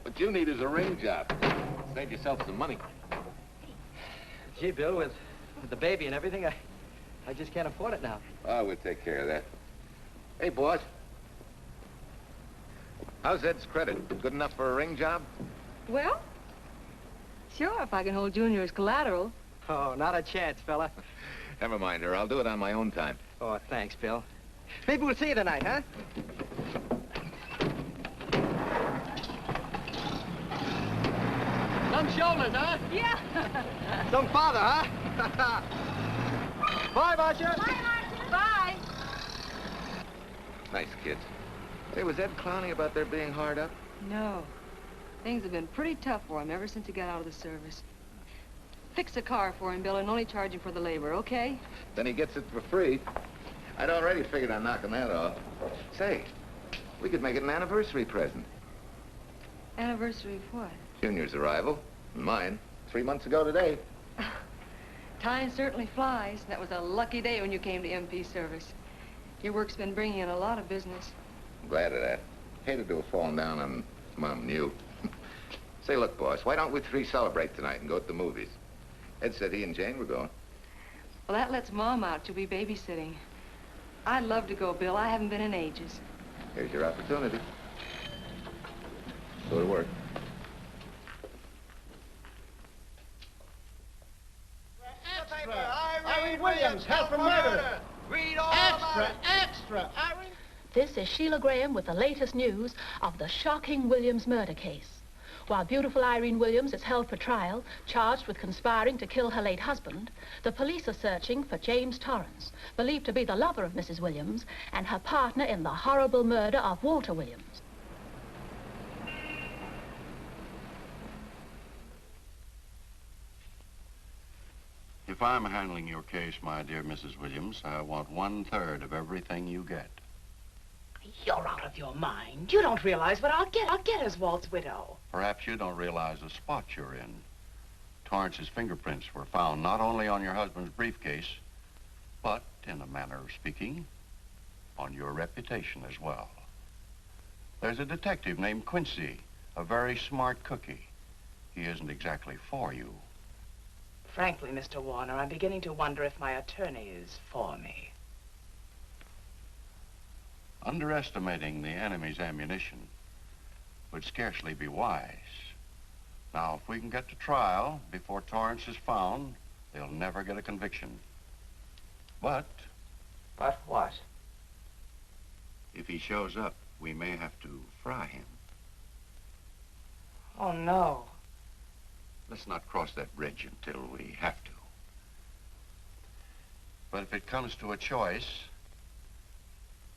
What you need is a ring job. Save yourself some money. Gee, Bill, with the baby and everything, I just can't afford it now. Oh, we'll take care of that. Hey, boss. How's Ed's credit? Good enough for a ring job? Well, sure, if I can hold Junior as collateral. Oh, not a chance, fella. Never mind her. I'll do it on my own time. Oh, thanks, Bill. Maybe we'll see you tonight, huh? Some shoulders, huh? Yeah. Some father, huh? Bye, Marcia. Bye, Marcia. Bye. Nice kids. Hey, was Ed clowning about their being hard up? No. Things have been pretty tough for him ever since he got out of the service. Fix a car for him, Bill, and only charge him for the labor, okay? Then he gets it for free. I'd already figured on knocking that off. Say, we could make it an anniversary present. Anniversary of what? Junior's arrival, and mine, 3 months ago today. Time certainly flies. That was a lucky day when you came to MP service. Your work's been bringing in a lot of business. I'm glad of that. Hated to have fallen down on Mom and you. Say, look, boss, why don't we three celebrate tonight and go to the movies? Ed said he and Jane were going. Well, that lets Mom out. She'll be babysitting. I'd love to go, Bill. I haven't been in ages. Here's your opportunity. Go to work. Irene Williams, held for murder. Read all Extra. Irene. This is Sheila Graham with the latest news of the shocking Williams murder case. While beautiful Irene Williams is held for trial, charged with conspiring to kill her late husband, the police are searching for James Torrance, believed to be the lover of Mrs. Williams and her partner in the horrible murder of Walter Williams. If I'm handling your case, my dear Mrs. Williams, I want 1/3 of everything you get. You're out of your mind. You don't realize what I'll get as Walt's widow. Perhaps you don't realize the spot you're in. Torrance's fingerprints were found not only on your husband's briefcase, but, in a manner of speaking, on your reputation as well. There's a detective named Quincy, a very smart cookie. He isn't exactly for you. Frankly, Mr. Warner, I'm beginning to wonder if my attorney is for me. Underestimating the enemy's ammunition would scarcely be wise. Now, if we can get to trial before Torrance is found, they'll never get a conviction. But... But what? If he shows up, we may have to fry him. Oh, no. Let's not cross that bridge until we have to. But if it comes to a choice,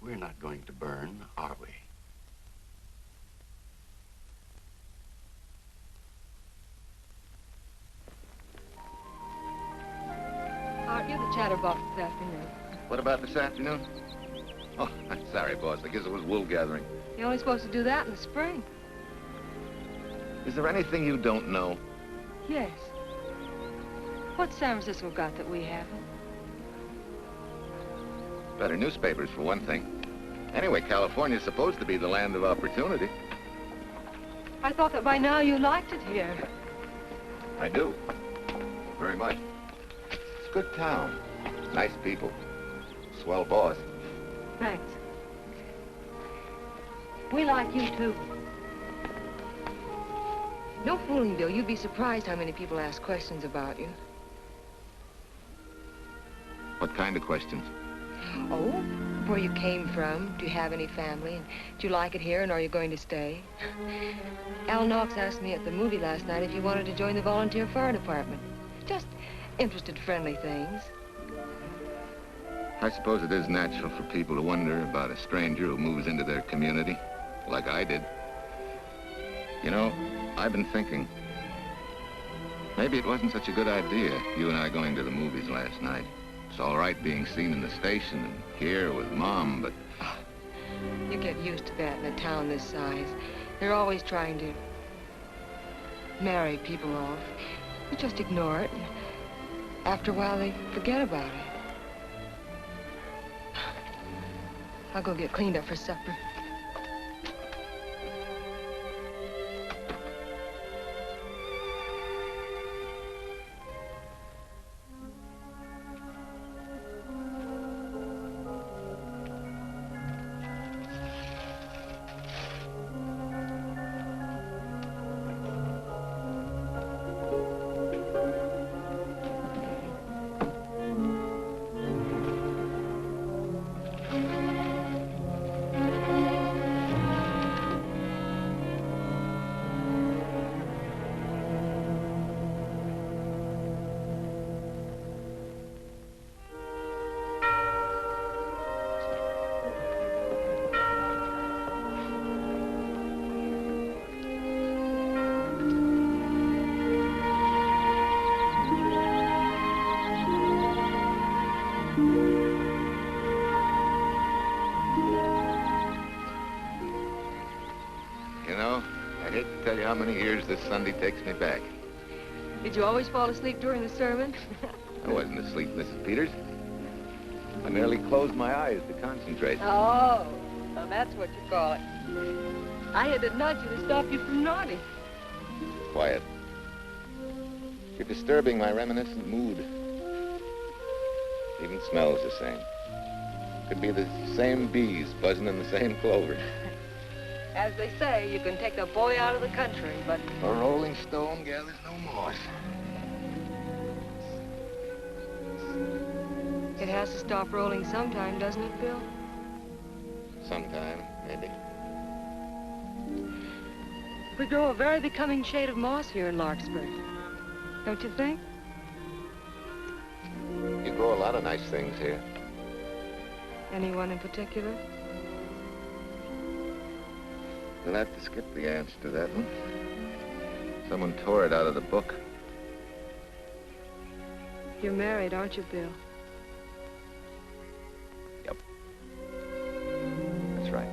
we're not going to burn, are we? Aren't you the chatterbox this afternoon? What about this afternoon? Oh, I'm sorry, boss. I guess it was wool gathering. You're only supposed to do that in the spring. Is there anything you don't know? Yes. What's San Francisco got that we haven't? Better newspapers, for one thing. Anyway, California's supposed to be the land of opportunity. I thought that by now you liked it here. I do. Very much. It's a good town. Nice people. Swell boss. Thanks. We like you, too. No fooling, Bill. You'd be surprised how many people ask questions about you. What kind of questions? Oh, where you came from, do you have any family, and do you like it here, and are you going to stay? Al Knox asked me at the movie last night if you wanted to join the volunteer fire department. Just interested, friendly things. I suppose it is natural for people to wonder about a stranger who moves into their community, like I did. You know, I've been thinking, maybe it wasn't such a good idea, you and I going to the movies last night. It's all right being seen in the station and here with Mom, but... Oh, you get used to that in a town this size. They're always trying to marry people off. You just ignore it, and after a while they forget about it. I'll go get cleaned up for supper. Tell you how many years this Sunday takes me back. Did you always fall asleep during the sermon? I wasn't asleep, Mrs. Peters. I merely closed my eyes to concentrate. Oh, well, that's what you call it. I had to nudge you to stop you from nodding. Quiet. You're disturbing my reminiscent mood. Even smells the same. Could be the same bees buzzing in the same clover. As they say, you can take the boy out of the country, but... A rolling stone gathers no moss. It has to stop rolling sometime, doesn't it, Bill? Sometime, maybe. We grow a very becoming shade of moss here in Larkspur. Don't you think? You grow a lot of nice things here. Anyone in particular? You'll have to skip the answer to that one. Someone tore it out of the book. You're married, aren't you, Bill? Yep. That's right.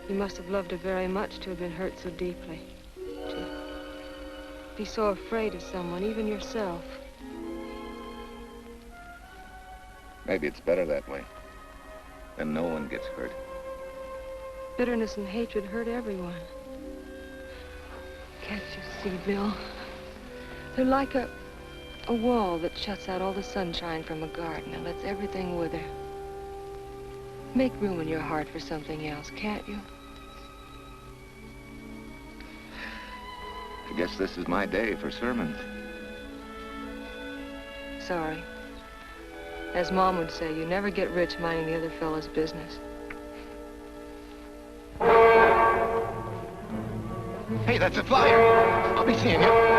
You must have loved her very much to have been hurt so deeply. To be so afraid of someone, even yourself. Maybe it's better that way. then no one gets hurt. Bitterness and hatred hurt everyone. Can't you see, Bill? They're like a wall that shuts out all the sunshine from a garden and lets everything wither. Make room in your heart for something else, can't you? I guess this is my day for sermons. Sorry. As Mom would say, you never get rich minding the other fellow's business. Hey, that's a flyer. I'll be seeing you.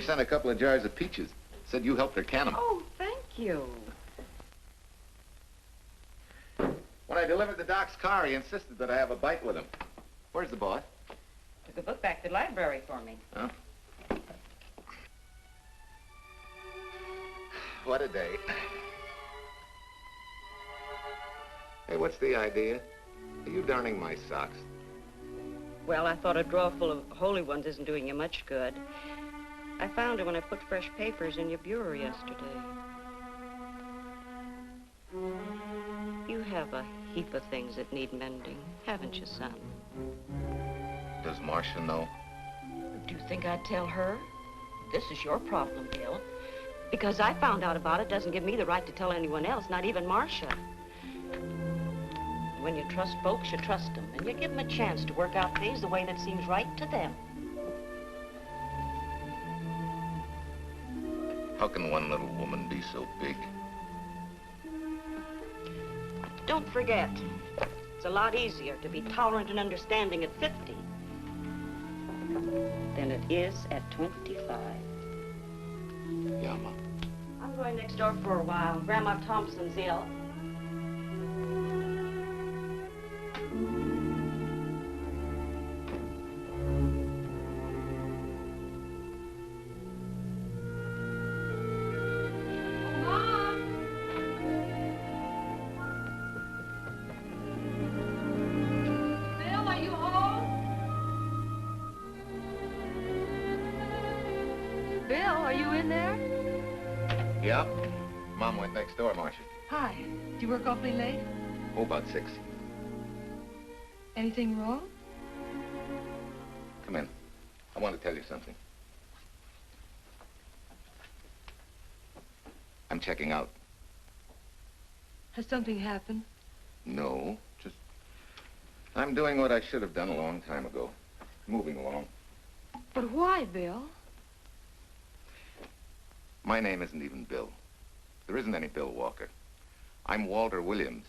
Sent a couple of jars of peaches. Said you helped her can them. Oh, thank you. When I delivered the doc's car, he insisted that I have a bite with him. Where's the boss? Took a book back to the library for me. Huh? What a day. Hey, what's the idea? Are you darning my socks? Well, I thought a drawer full of holy ones isn't doing you much good. I found it when I put fresh papers in your bureau yesterday. You have a heap of things that need mending, haven't you, son? Does Marcia know? Do you think I'd tell her? This is your problem, Bill. Because I found out about it doesn't give me the right to tell anyone else, not even Marcia. When you trust folks, you trust them, and you give them a chance to work out things the way that seems right to them. How can one little woman be so big? Don't forget, it's a lot easier to be tolerant and understanding at 50 than it is at 25. Yeah, Ma. I'm going next door for a while. Grandma Thompson's ill. Yeah? Mom went next door, Marcia. Hi. Do you work awfully late? Oh, about 6. Anything wrong? Come in. I want to tell you something. I'm checking out. Has something happened? No, just... I'm doing what I should have done a long time ago. Moving along. But why, Bill? My name isn't even Bill. There isn't any Bill Walker. I'm Walter Williams.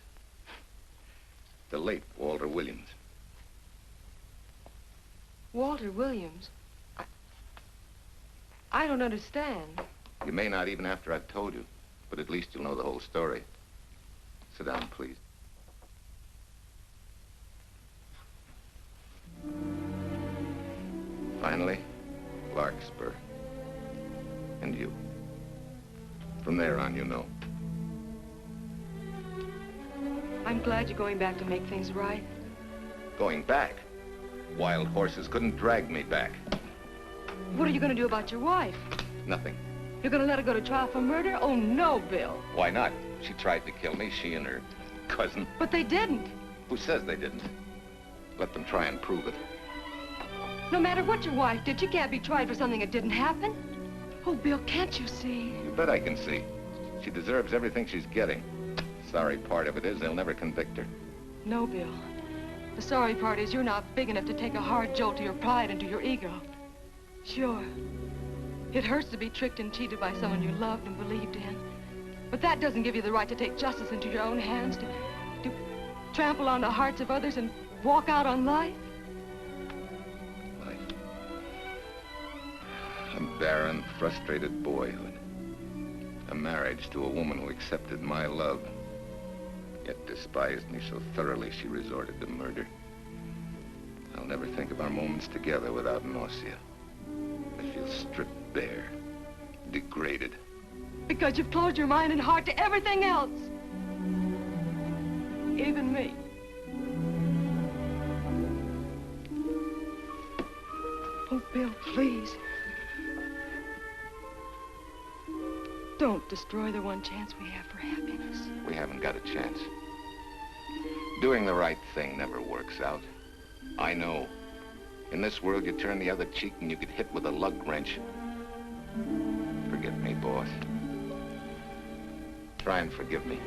The late Walter Williams. Walter Williams? I don't understand. You may not even after I've told you, but at least you'll know the whole story. Sit down, please. Finally, Larkspur. And you. From there on, you know. I'm glad you're going back to make things right. Going back? Wild horses couldn't drag me back. What are you going to do about your wife? Nothing. You're going to let her go to trial for murder? Oh, no, Bill. Why not? She tried to kill me, she and her cousin. But they didn't. Who says they didn't? Let them try and prove it. No matter what your wife did, she can't be tried for something that didn't happen. Oh, Bill, can't you see? You bet I can see. She deserves everything she's getting. Sorry part of it is they'll never convict her. No, Bill. The sorry part is you're not big enough to take a hard jolt to your pride and to your ego. Sure. It hurts to be tricked and cheated by someone you loved and believed in. But that doesn't give you the right to take justice into your own hands, to trample on the hearts of others and walk out on life. A barren, frustrated boyhood. A marriage to a woman who accepted my love, yet despised me so thoroughly she resorted to murder. I'll never think of our moments together without nausea. I feel stripped bare, degraded. Because you've closed your mind and heart to everything else. Even me. Oh, Bill, please. Don't destroy the one chance we have for happiness. We haven't got a chance. Doing the right thing never works out. I know. In this world, you turn the other cheek and you get hit with a lug wrench. Forget me, boss. Try and forgive me.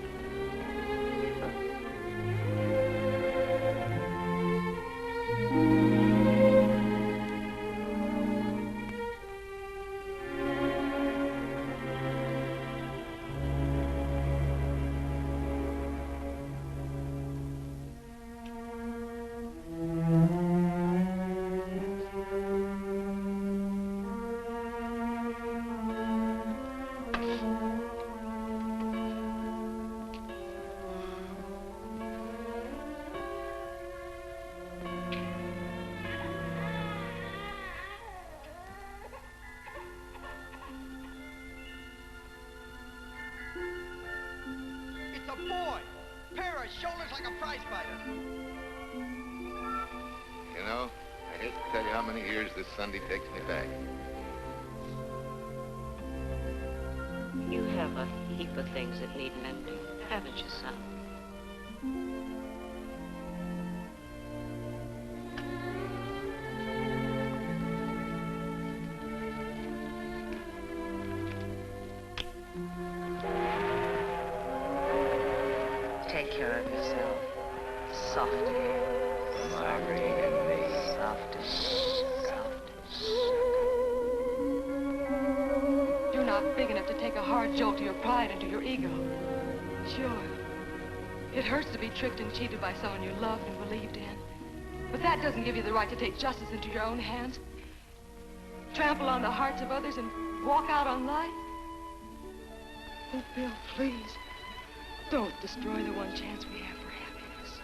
Shoulders like a prize fighter. You know, I hate to tell you how many years this Sunday takes me back. You have a heap of things that need mending, haven't you, son? Take care of yourself. Softly. You're not big enough to take a hard jolt to your pride and to your ego. Sure. It hurts to be tricked and cheated by someone you loved and believed in. But that doesn't give you the right to take justice into your own hands. Trample on the hearts of others and walk out on life. Oh, Bill, please. Don't destroy the one chance we have for happiness.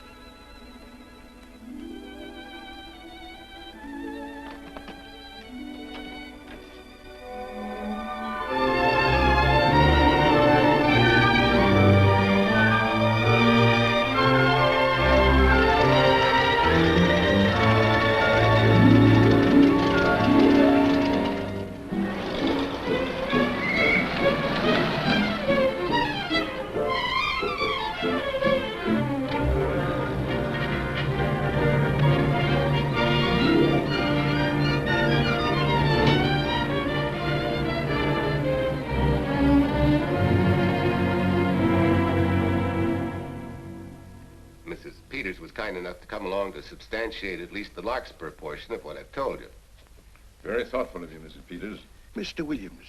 To substantiate at least the Larkspur portion of what I've told you. Very thoughtful of you, Mrs. Peters. Mr. Williams,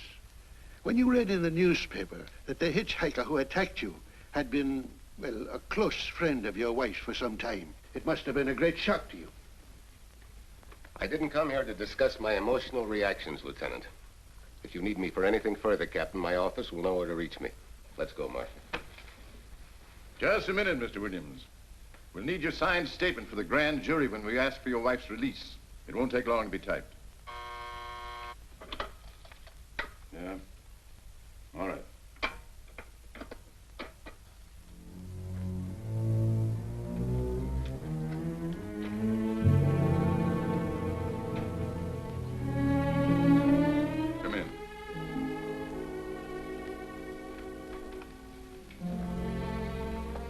when you read in the newspaper that the hitchhiker who attacked you had been, well, a close friend of your wife's for some time, it must have been a great shock to you. I didn't come here to discuss my emotional reactions, Lieutenant. If you need me for anything further, Captain, my office will know where to reach me. Let's go, Marshal. Just a minute, Mr. Williams. We'll need your signed statement for the grand jury when we ask for your wife's release. It won't take long to be typed. Yeah? All right. Come in.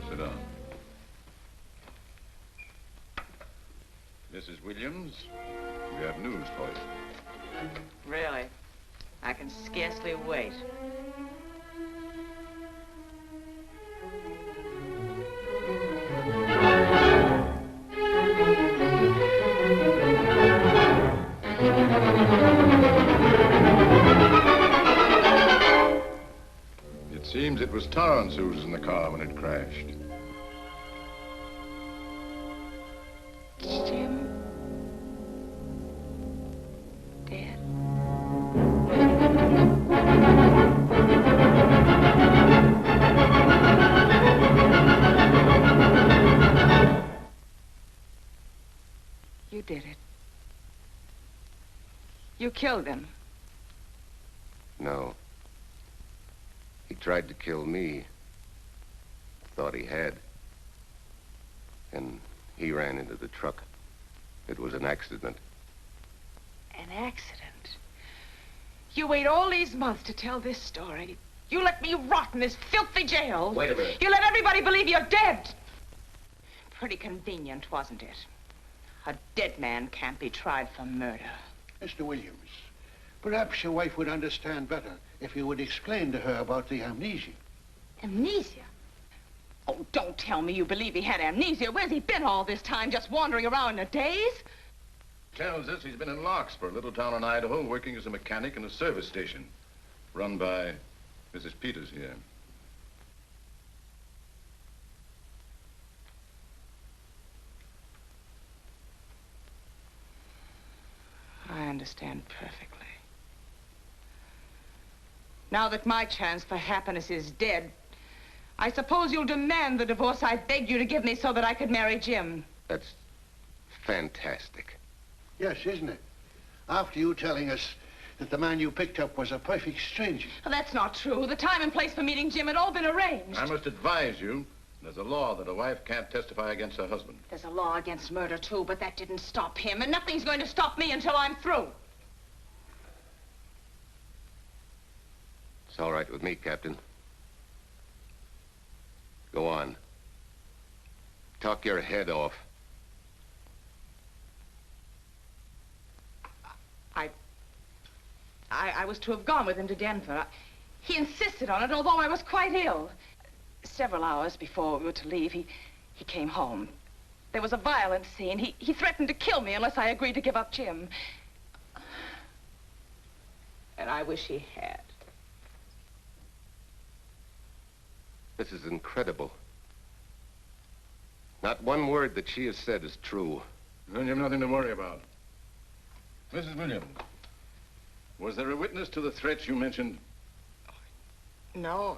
Sit down. Mrs. Williams, we We have news for you. Really? I can scarcely wait. It seems it was Torrance who was in the car when it crashed. Jim? Dead? You did it. You killed him. No. He tried to kill me. Thought he had. And he ran into the truck. It was an accident. An accident? You wait all these months to tell this story. You let me rot in this filthy jail. Wait a minute. You let everybody believe you're dead. Pretty convenient, wasn't it? A dead man can't be tried for murder. Mr. Williams, perhaps your wife would understand better if you would explain to her about the amnesia. Amnesia? Oh, don't tell me you believe he had amnesia. Where's he been all this time, just wandering around in a daze? Tells us he's been in Larkspur, a little town in Idaho, working as a mechanic in a service station, run by Mrs. Peters here. I understand perfectly. Now that my chance for happiness is dead, I suppose you'll demand the divorce I begged you to give me so that I could marry Jim. That's fantastic. Yes, isn't it? After you telling us that the man you picked up was a perfect stranger. Well, that's not true. The time and place for meeting Jim had all been arranged. I must advise you, there's a law that a wife can't testify against her husband. There's a law against murder, too, but that didn't stop him, and nothing's going to stop me until I'm through. It's all right with me, Captain. Go on. Talk your head off. I was to have gone with him to Denver. He insisted on it, although I was quite ill. Several hours before we were to leave, he came home. There was a violent scene. He threatened to kill me unless I agreed to give up Jim. And I wish he had. This is incredible. Not one word that she has said is true. Then you have nothing to worry about. Mrs. Williams, was there a witness to the threats you mentioned? No.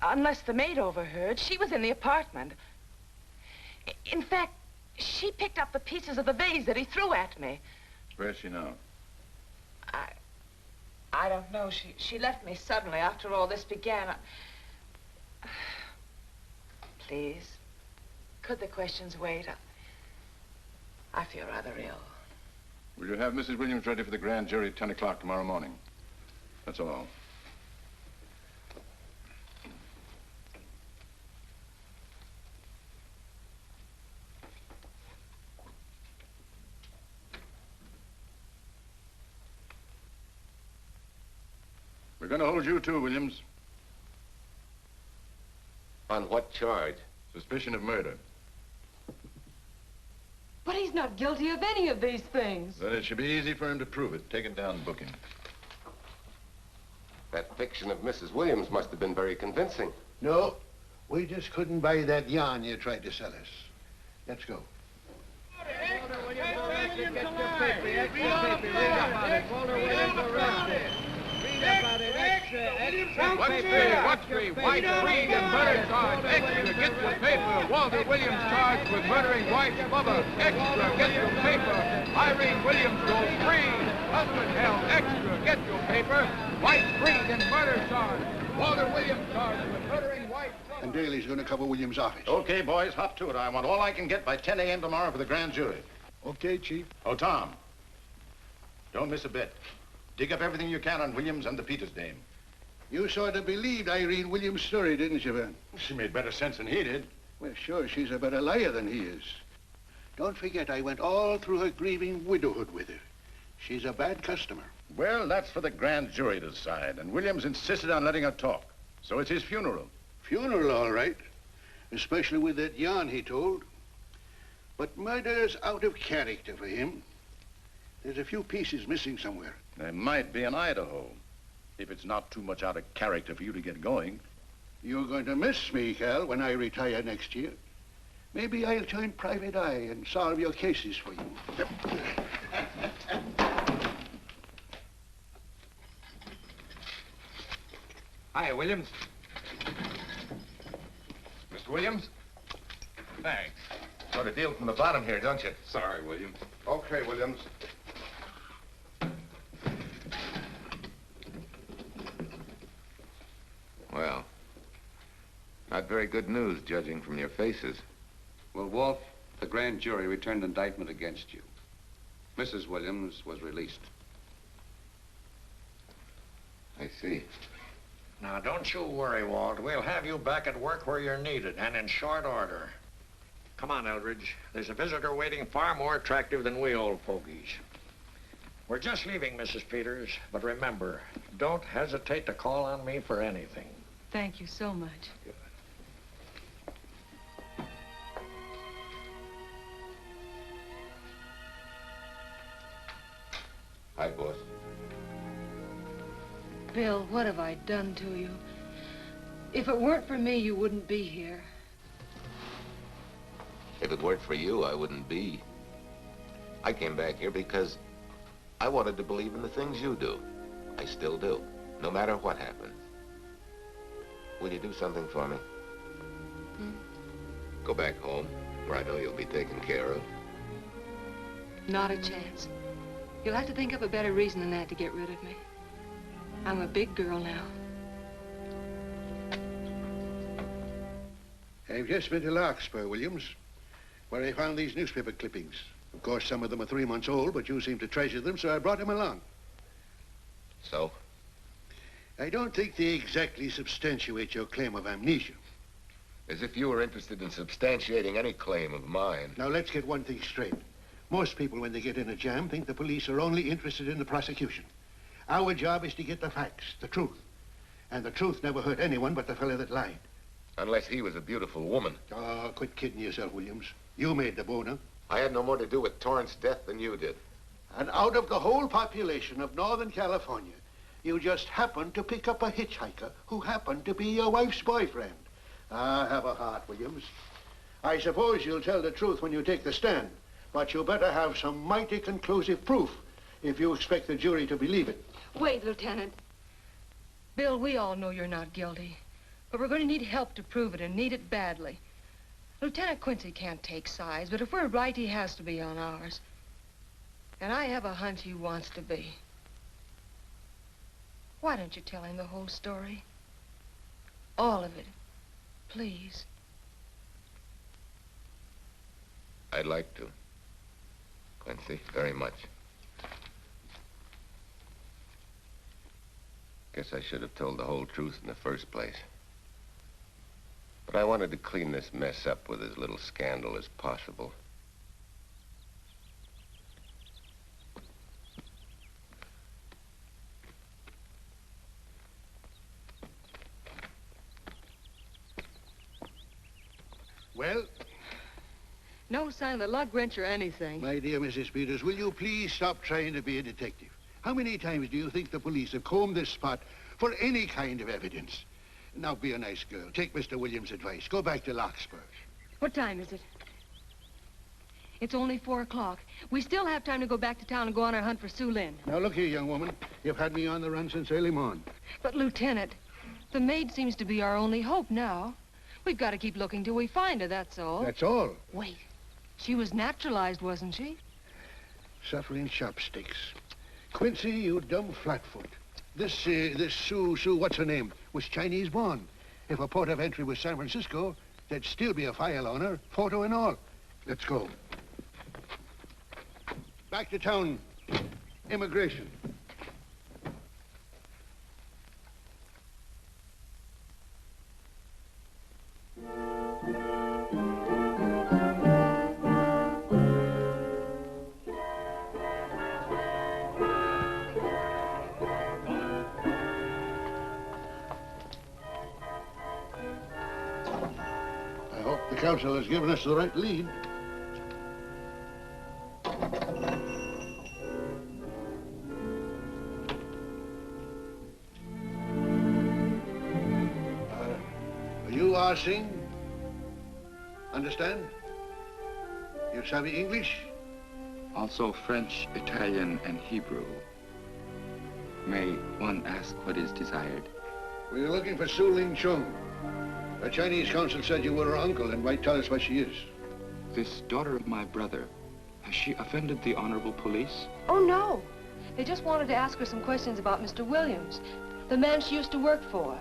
Unless the maid overheard. She was in the apartment. In fact, she picked up the pieces of the vase that he threw at me. Where's she now? I don't know. She left me suddenly after all this began. Please, could the questions wait? I feel rather ill. Will you have Mrs. Williams ready for the grand jury at 10 o'clock tomorrow morning? That's all. We're going to hold you too, Williams. On what charge? Suspicion of murder. But he's not guilty of any of these things. Then it should be easy for him to prove it. Take it down and book him. That fiction of Mrs. Williams must have been very convincing. No, we just couldn't buy that yarn you tried to sell us. Let's go. Watch me, wife freed and murder charge. Extra, get your paper. Walter Williams charged with murdering wife's lover. Extra, get your paper. Irene Williams goes free. Husband held. Extra, get your paper. Wife freed and murder charge. Walter Williams charged with murdering wife's lover. And Daly's going to cover Williams' office. Okay, boys, hop to it. I want all I can get by 10 a.m. tomorrow for the grand jury. Okay, Chief. Oh, Tom, don't miss a bit. Dig up everything you can on Williams and the Peters dame. You sort of believed Irene Williams' story, didn't you, Ben? She made better sense than he did. Well, sure, she's a better liar than he is. Don't forget, I went all through her grieving widowhood with her. She's a bad customer. Well, that's for the grand jury to decide, and Williams insisted on letting her talk. So it's his funeral. Funeral, all right. Especially with that yarn he told. But murder's out of character for him. There's a few pieces missing somewhere. There might be in Idaho, if it's not too much out of character for you to get going. You're going to miss me, Cal, when I retire next year. Maybe I'll join Private Eye and solve your cases for you. Hi, Williams. Mr. Williams? Thanks. Got a deal from the bottom here, don't you? Sorry, Williams. Okay, Williams. Well, not very good news, judging from your faces. Well, Wolf, the grand jury returned indictment against you. Mrs. Williams was released. I see. Now, don't you worry, Walt. We'll have you back at work where you're needed, and in short order. Come on, Eldridge. There's a visitor waiting far more attractive than we old fogies. We're just leaving, Mrs. Peters, but remember, don't hesitate to call on me for anything. Thank you so much. Hi, boss. Bill, what have I done to you? If it weren't for me, you wouldn't be here. If it weren't for you, I wouldn't be. I came back here because I wanted to believe in the things you do. I still do, no matter what happens. Will you do something for me? Go back home, where I know you'll be taken care of. Not a chance. You'll have to think up a better reason than that to get rid of me. I'm a big girl now. I've just been to Larkspur, Williams, where I found these newspaper clippings. Of course, some of them are 3 months old, but you seem to treasure them, so I brought them along. So? I don't think they exactly substantiate your claim of amnesia. As if you were interested in substantiating any claim of mine. Now, let's get one thing straight. Most people, when they get in a jam, think the police are only interested in the prosecution. Our job is to get the facts, the truth. And the truth never hurt anyone but the fellow that lied. Unless he was a beautiful woman. Oh, quit kidding yourself, Williams. You made the boner. I had no more to do with Torrance's death than you did. And out of the whole population of Northern California, you just happened to pick up a hitchhiker who happened to be your wife's boyfriend. Ah, have a heart, Williams. I suppose you'll tell the truth when you take the stand, but you better have some mighty conclusive proof if you expect the jury to believe it. Wait, Lieutenant. Bill, we all know you're not guilty, but we're going to need help to prove it and need it badly. Lieutenant Quincy can't take sides, but if we're right, he has to be on ours. And I have a hunch he wants to be. Why don't you tell him the whole story? All of it, please. I'd like to, Quincy, very much. Guess I should have told the whole truth in the first place. But I wanted to clean this mess up with as little scandal as possible. Well? No sign of the lug wrench or anything. My dear Mrs. Peters, will you please stop trying to be a detective? How many times do you think the police have combed this spot for any kind of evidence? Now, be a nice girl. Take Mr. Williams' advice. Go back to Larkspur. What time is it? It's only 4 o'clock. We still have time to go back to town and go on our hunt for Sue Lynn. Now, look here, young woman. You've had me on the run since early morning. But, Lieutenant, the maid seems to be our only hope now. We've got to keep looking till we find her, that's all. That's all? Wait. She was naturalized, wasn't she? Suffering chopsticks. Quincy, you dumb flatfoot. This Sue, what's her name, was Chinese born. If her port of entry was San Francisco, there'd still be a file on her, photo and all. Let's go. Back to town. Immigration. The council has given us the right lead. You are sing? Understand? You savvy English? Also French, Italian, and Hebrew. May one ask what is desired? We're looking for Su Ling Chung. The Chinese consul said you were her uncle and might tell us what she is. This daughter of my brother, has she offended the honorable police? Oh, no. They just wanted to ask her some questions about Mr. Williams, the man she used to work for.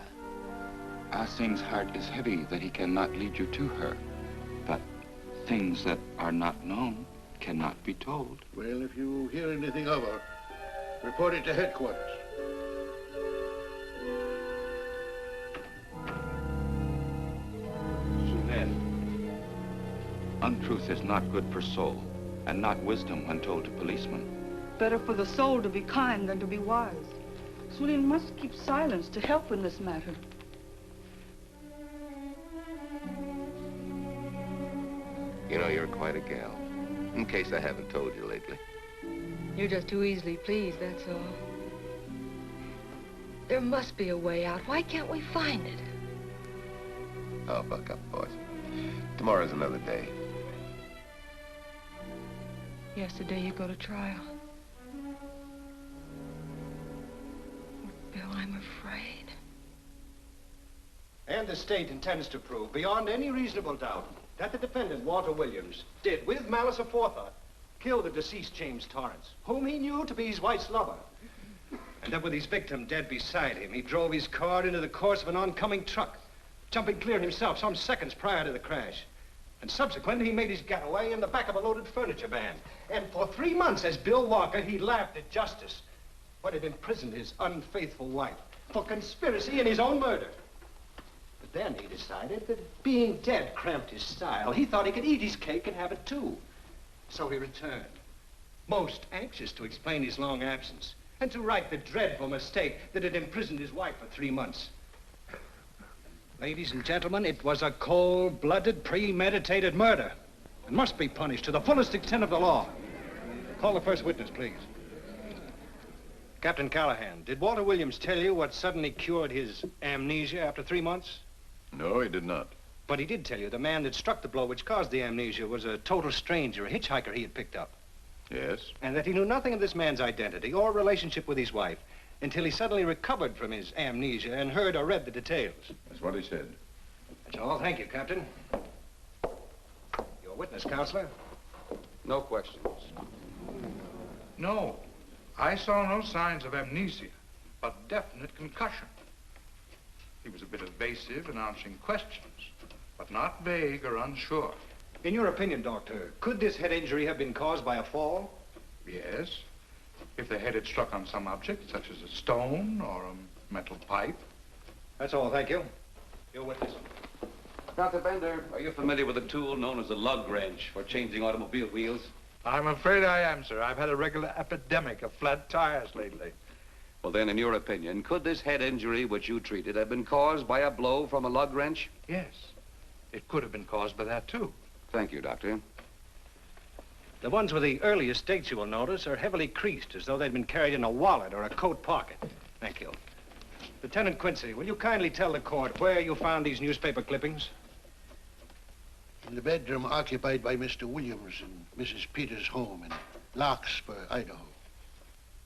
Ah Sing's heart is heavy that he cannot lead you to her. But things that are not known cannot be told. Well, if you hear anything of her, report it to headquarters. Untruth is not good for soul, and not wisdom when told to policemen. Better for the soul to be kind than to be wise. Sulin must keep silence to help in this matter. You know, you're quite a gal. In case I haven't told you lately. You're just too easily pleased, that's all. There must be a way out. Why can't we find it? Oh, buck up, boys. Tomorrow's another day. Yesterday you go to trial. Bill, I'm afraid. And the state intends to prove, beyond any reasonable doubt, that the defendant, Walter Williams, did, with malice aforethought, kill the deceased James Torrance, whom he knew to be his wife's lover. And that with his victim dead beside him, he drove his car into the course of an oncoming truck, jumping clear himself some seconds prior to the crash. And subsequently, he made his getaway in the back of a loaded furniture van. And for 3 months, as Bill Walker, he laughed at justice, but had imprisoned his unfaithful wife for conspiracy in his own murder. But then he decided that being dead cramped his style. He thought he could eat his cake and have it too. So he returned, most anxious to explain his long absence and to right the dreadful mistake that had imprisoned his wife for 3 months. Ladies and gentlemen, it was a cold-blooded, premeditated murder and must be punished to the fullest extent of the law. Call the first witness, please. Captain Callahan, did Walter Williams tell you what suddenly cured his amnesia after 3 months? No, he did not. But he did tell you the man that struck the blow which caused the amnesia was a total stranger, a hitchhiker he had picked up. Yes? And that he knew nothing of this man's identity or relationship with his wife until he suddenly recovered from his amnesia and heard or read the details. That's what he said. That's all. Thank you, Captain. Your witness, Counselor. No questions. No. I saw no signs of amnesia, but definite concussion. He was a bit evasive in answering questions, but not vague or unsure. In your opinion, Doctor, could this head injury have been caused by a fall? Yes. If the head had struck on some object, such as a stone or a metal pipe. That's all, thank you. Your witness. Dr. Bender, are you familiar with a tool known as a lug wrench for changing automobile wheels? I'm afraid I am, sir. I've had a regular epidemic of flat tires lately. Well, then, in your opinion, could this head injury which you treated have been caused by a blow from a lug wrench? Yes. It could have been caused by that, too. Thank you, Doctor. The ones with the earliest dates, you will notice, are heavily creased, as though they'd been carried in a wallet or a coat pocket. Thank you. Lieutenant Quincy, will you kindly tell the court where you found these newspaper clippings? In the bedroom occupied by Mr. Williams in Mrs. Peters' home in Larkspur, Idaho.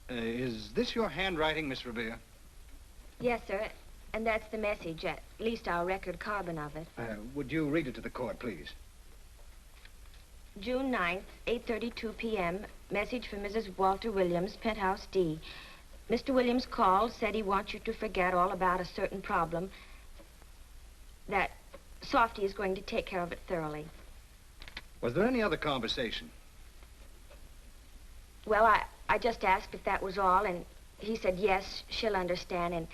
Is this your handwriting, Miss Revere? Yes, sir. And that's the message, at least our record carbon of it. Would you read it to the court, please? June 9th, 8:32 p.m. Message from Mrs. Walter Williams, Penthouse D. Mr. Williams called, said he wants you to forget all about a certain problem, that Softy is going to take care of it thoroughly. Was there any other conversation? Well, I just asked if that was all, and he said, yes, she'll understand,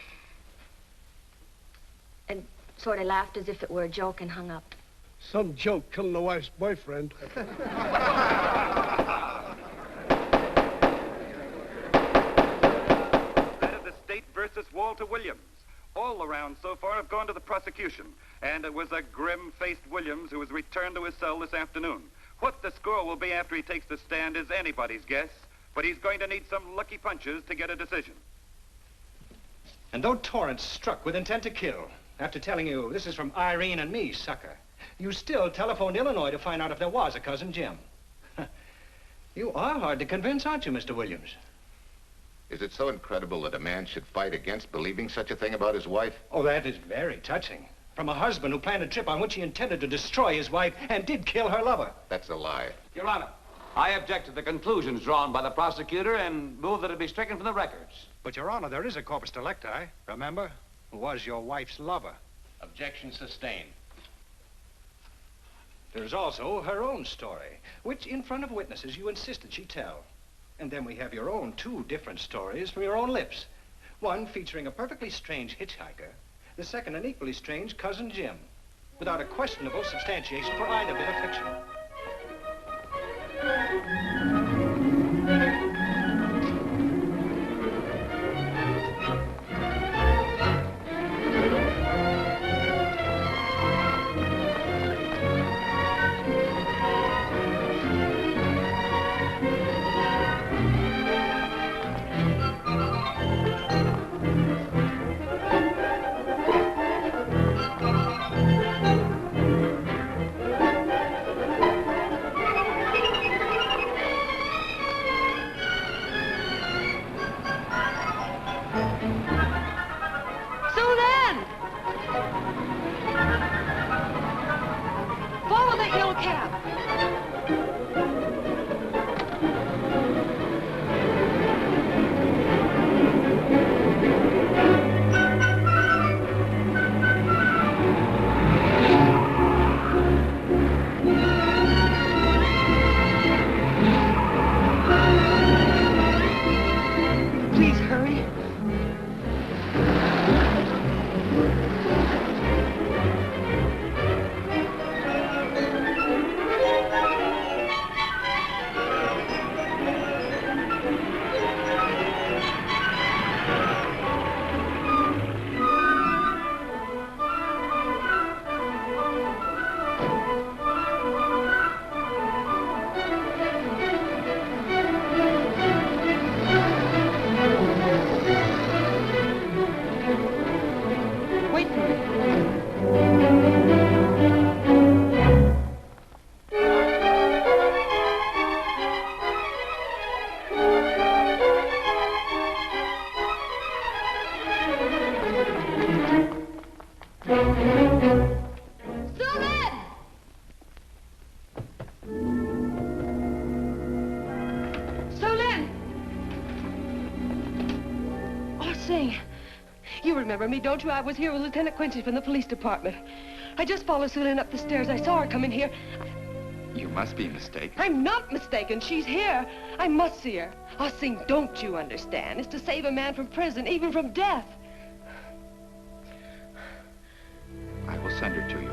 and sort of laughed as if it were a joke and hung up. Some joke killing the wife's boyfriend. Head of the state versus Walter Williams. All the rounds so far have gone to the prosecution, and it was a grim-faced Williams who was returned to his cell this afternoon. What the score will be after he takes the stand is anybody's guess, but he's going to need some lucky punches to get a decision. And though Torrance struck with intent to kill, after telling you this is from Irene and me, sucker, you still telephoned Illinois to find out if there was a cousin Jim. You are hard to convince, aren't you, Mr. Williams? Is it so incredible that a man should fight against believing such a thing about his wife? Oh, that is very touching. From a husband who planned a trip on which he intended to destroy his wife and did kill her lover. That's a lie. Your Honor, I object to the conclusions drawn by the prosecutor and move that it be stricken from the records. But, Your Honor, there is a corpus delicti, remember? Who was your wife's lover. Objection sustained. There's also her own story, which in front of witnesses you insisted she tell. And then we have your own two different stories from your own lips. One featuring a perfectly strange hitchhiker, the second an equally strange cousin Jim, without a questionable substantiation for either bit of fiction. You remember me, don't you? I was here with Lieutenant Quincy from the police department. I just followed Susan up the stairs. I saw her come in here. You must be mistaken. I'm not mistaken. She's here. I must see her. Our thing, don't you understand, is to save a man from prison, even from death. I will send her to you.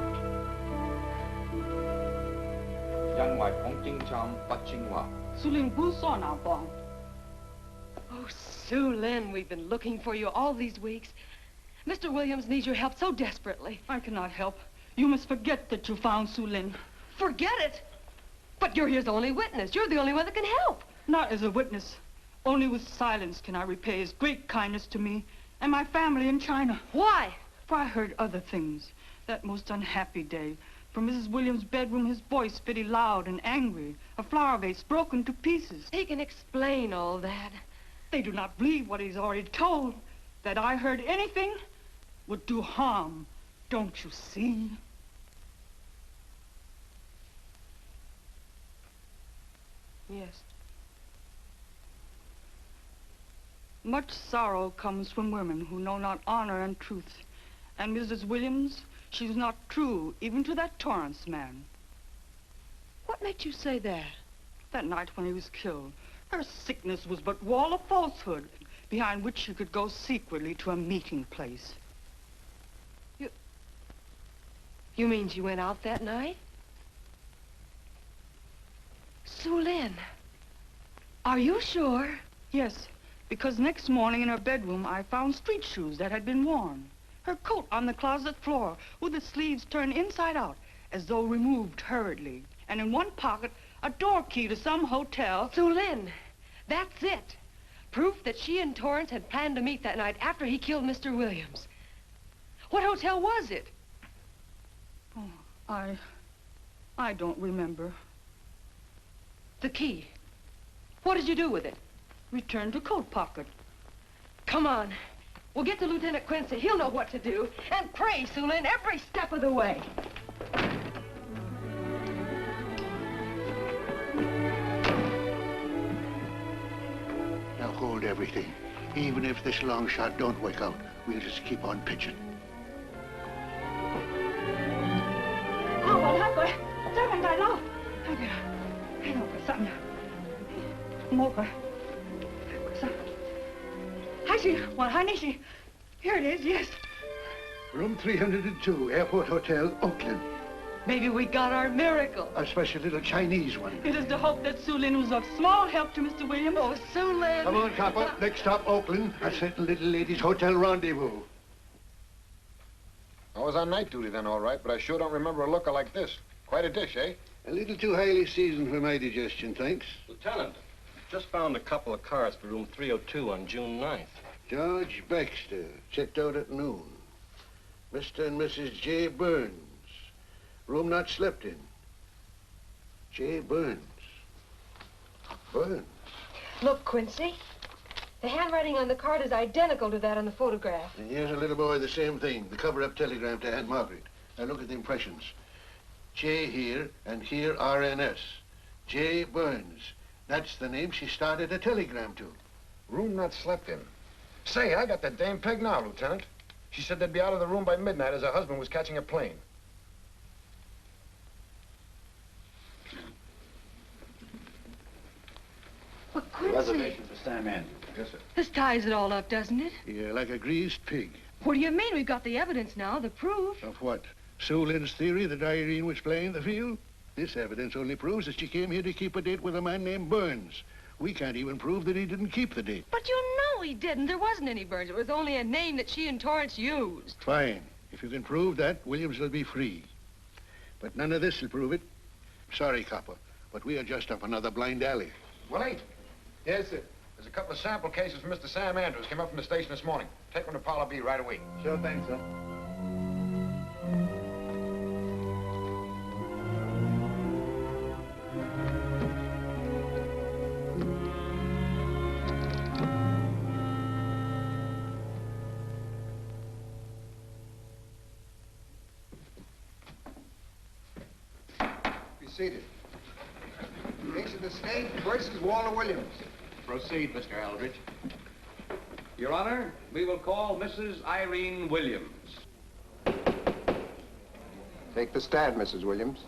Oh, Sue Lynn, we've been looking for you all these weeks. Mr. Williams needs your help so desperately. I cannot help. You must forget that you found Sue Lynn. Forget it? But you're his only witness. You're the only one that can help. Not as a witness. Only with silence can I repay his great kindness to me and my family in China. Why? For I heard other things. That most unhappy day, from Mrs. Williams' bedroom, his voice very loud and angry. A flower vase broken to pieces. He can explain all that. They do not believe what he's already told. That I heard anything would do harm. Don't you see? Yes. Much sorrow comes from women who know not honor and truth. And Mrs. Williams, she was not true even to that Torrance man. What made you say that? That night when he was killed, her sickness was but wall of falsehood, behind which she could go secretly to a meeting place. You mean she went out that night? Sue Lynn, are you sure? Yes, because next morning in her bedroom I found street shoes that had been worn. Her coat on the closet floor, with the sleeves turned inside out, as though removed hurriedly. And in one pocket, a door key to some hotel. Sue Lynn, that's it. Proof that she and Torrance had planned to meet that night after he killed Mr. Williams. What hotel was it? Oh, I don't remember. The key. What did you do with it? Returned to coat pocket. Come on. We'll get to Lieutenant Quincy. He'll know what to do. And pray, Sue Lynn, every step of the way. Now hold everything. Even if this long shot don't work out, we'll just keep on pitching. Here it is, yes. Room 302, Airport Hotel, Oakland. Maybe we got our miracle. A special little Chinese one. It is to hope that Sue Lynn was of small help to Mr. Williams. Oh, Sue Lynn. Come on, copper. Next stop, Oakland. A certain little lady's hotel rendezvous. I was on night duty then, all right, but I sure don't remember a looker like this. Quite a dish, eh? A little too highly seasoned for my digestion, thanks. Lieutenant, just found a couple of cars for room 302 on June 9th. George Baxter, checked out at noon. Mr. and Mrs. J. Burns. Room not slept in. J. Burns. Burns. Look, Quincy. The handwriting on the card is identical to that on the photograph. And here's a little boy, the same thing. The cover-up telegram to Aunt Margaret. Now look at the impressions. J here, and here RNS. J. Burns. That's the name she started a telegram to. Room not slept in. Say, I got that dame pegged now, Lieutenant. She said they'd be out of the room by midnight as her husband was catching a plane. But Quincy... Reservation for Sam Andrews. Yes, sir. This ties it all up, doesn't it? Yeah, like a greased pig. What do you mean? We've got the evidence now, the proof. Of what? Sue Lynn's theory that Irene was playing the field? This evidence only proves that she came here to keep a date with a man named Burns. We can't even prove that he didn't keep the date. But you know he didn't. There wasn't any Burns. It was only a name that she and Torrance used. Fine. If you can prove that, Williams will be free. But none of this will prove it. Sorry, copper, but we are just up another blind alley. Willie? Yes, sir. There's a couple of sample cases from Mr. Sam Andrews. Came up from the station this morning. Take them to Parlor B right away. Sure thing, sir. Be seated. Case of the state versus Walter Williams. Proceed, Mr. Aldrich. Your Honor, we will call Mrs. Irene Williams. Take the stand, Mrs. Williams.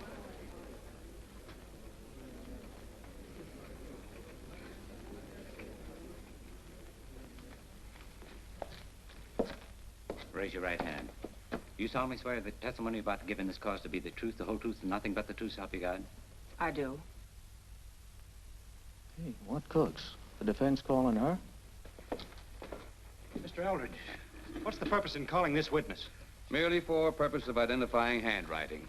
Raise your right hand. You solemnly swear that the testimony you're about to give in this cause to be the truth, the whole truth, and nothing but the truth, so help you God? I do. Hey, what cooks? The defense calling her? Mr. Eldridge, what's the purpose in calling this witness? Merely for purpose of identifying handwriting.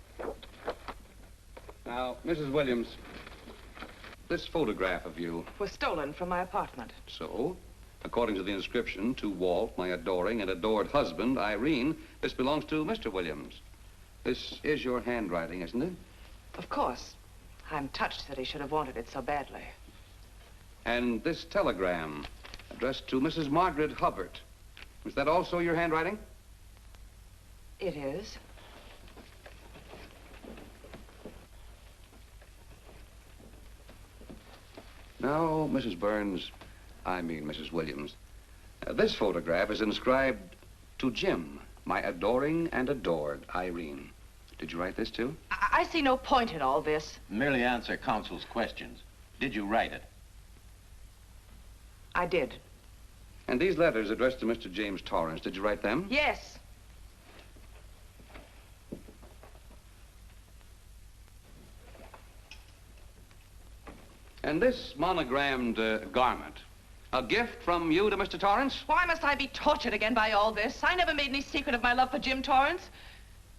Now, Mrs. Williams, this photograph of you... Was stolen from my apartment. So, according to the inscription, to Walt, my adoring and adored husband, Irene, this belongs to Mr. Williams. This is your handwriting, isn't it? Of course. I'm touched that he should have wanted it so badly. And this telegram, addressed to Mrs. Margaret Hubbard. Is that also your handwriting? It is. Now, Mrs. Burns, I mean Mrs. Williams, this photograph is inscribed to Jim, my adoring and adored Irene. Did you write this too? I see no point in all this. Merely answer counsel's questions. Did you write it? I did. And these letters addressed to Mr. James Torrance, did you write them? Yes. And this monogrammed garment, A gift from you to Mr. Torrance? Why must I be tortured again by all this? I never made any secret of my love for Jim Torrance.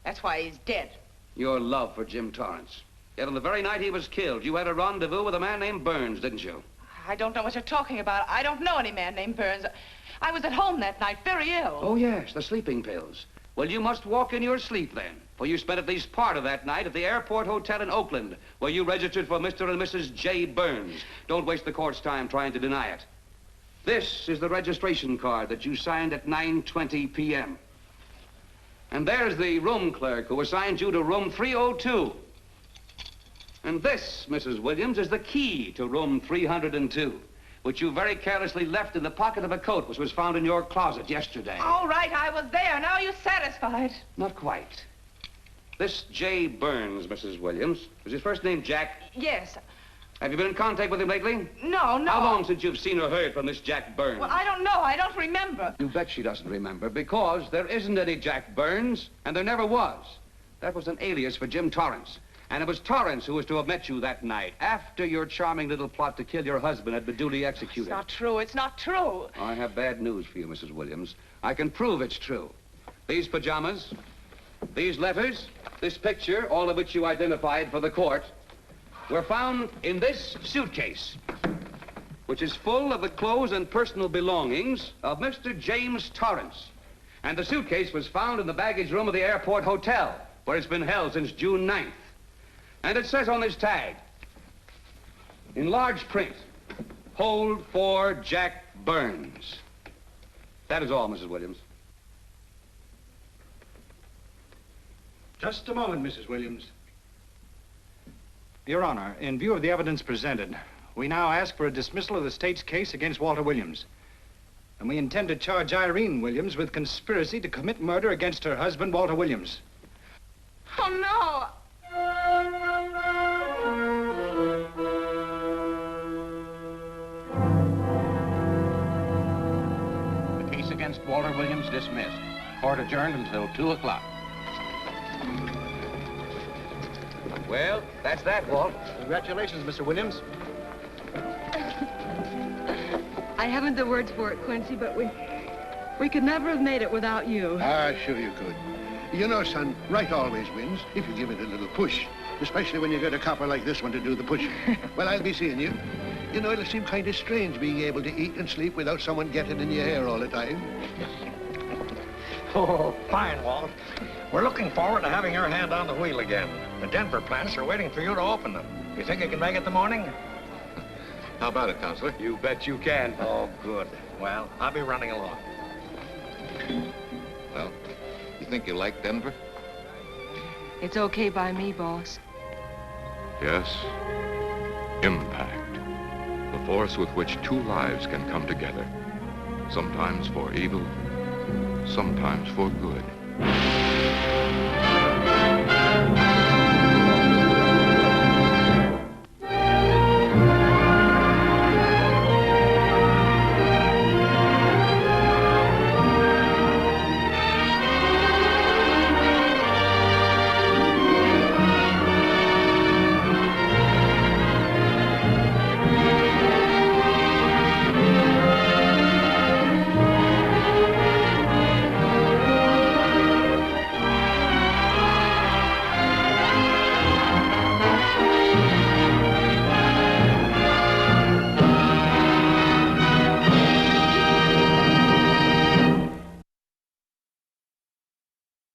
That's why he's dead. Your love for Jim Torrance. Yet on the very night he was killed, you had a rendezvous with a man named Burns, didn't you? I don't know what you're talking about. I don't know any man named Burns. I was at home that night, very ill. Oh, yes, the sleeping pills. Well, you must walk in your sleep then, for you spent at least part of that night at the airport hotel in Oakland, where you registered for Mr. and Mrs. J. Burns. Don't waste the court's time trying to deny it. This is the registration card that you signed at 9:20 p.m. And there's the room clerk who assigned you to room 302. And this, Mrs. Williams, is the key to room 302, which you very carelessly left in the pocket of a coat which was found in your closet yesterday. All right, I was there. Now you're satisfied. Not quite. This J. Burns, Mrs. Williams, was his first name Jack? Yes. Have you been in contact with him lately? No. How long since you've seen or heard from this Jack Burns? Well, I don't know. I don't remember. You bet she doesn't remember, because there isn't any Jack Burns, and there never was. That was an alias for Jim Torrance. And it was Torrance who was to have met you that night, after your charming little plot to kill your husband had been duly executed. It's not true. It's not true. I have bad news for you, Mrs. Williams. I can prove it's true. These pajamas, these letters, this picture, all of which you identified for the court, were found in this suitcase, which is full of the clothes and personal belongings of Mr. James Torrance. And the suitcase was found in the baggage room of the airport hotel, where it's been held since June 9th. And it says on this tag, in large print, hold for Jack Burns. That is all, Mrs. Williams. Just a moment, Mrs. Williams. Your Honor, in view of the evidence presented, we now ask for a dismissal of the state's case against Walter Williams. And we intend to charge Irene Williams with conspiracy to commit murder against her husband, Walter Williams. Oh, no. The case against Walter Williams dismissed. Court adjourned until 2 o'clock. Well, that's that, Walt. Congratulations, Mr. Williams. I haven't the words for it, Quincy, but we could never have made it without you. Ah, sure you could. You know, son, right always wins if you give it a little push, especially when you get a copper like this one to do the pushing. Well, I'll be seeing you. You know, it'll seem kind of strange being able to eat and sleep without someone getting in your hair all the time. Oh, fine, Walt. We're looking forward to having your hand on the wheel again. The Denver plants are waiting for you to open them. You think you can make it in the morning? How about it, Counselor? You bet you can. Oh, good. Well, I'll be running along. Well, you think you like Denver? It's okay by me, boss. Yes, impact. The force with which two lives can come together. Sometimes for evil, sometimes for good.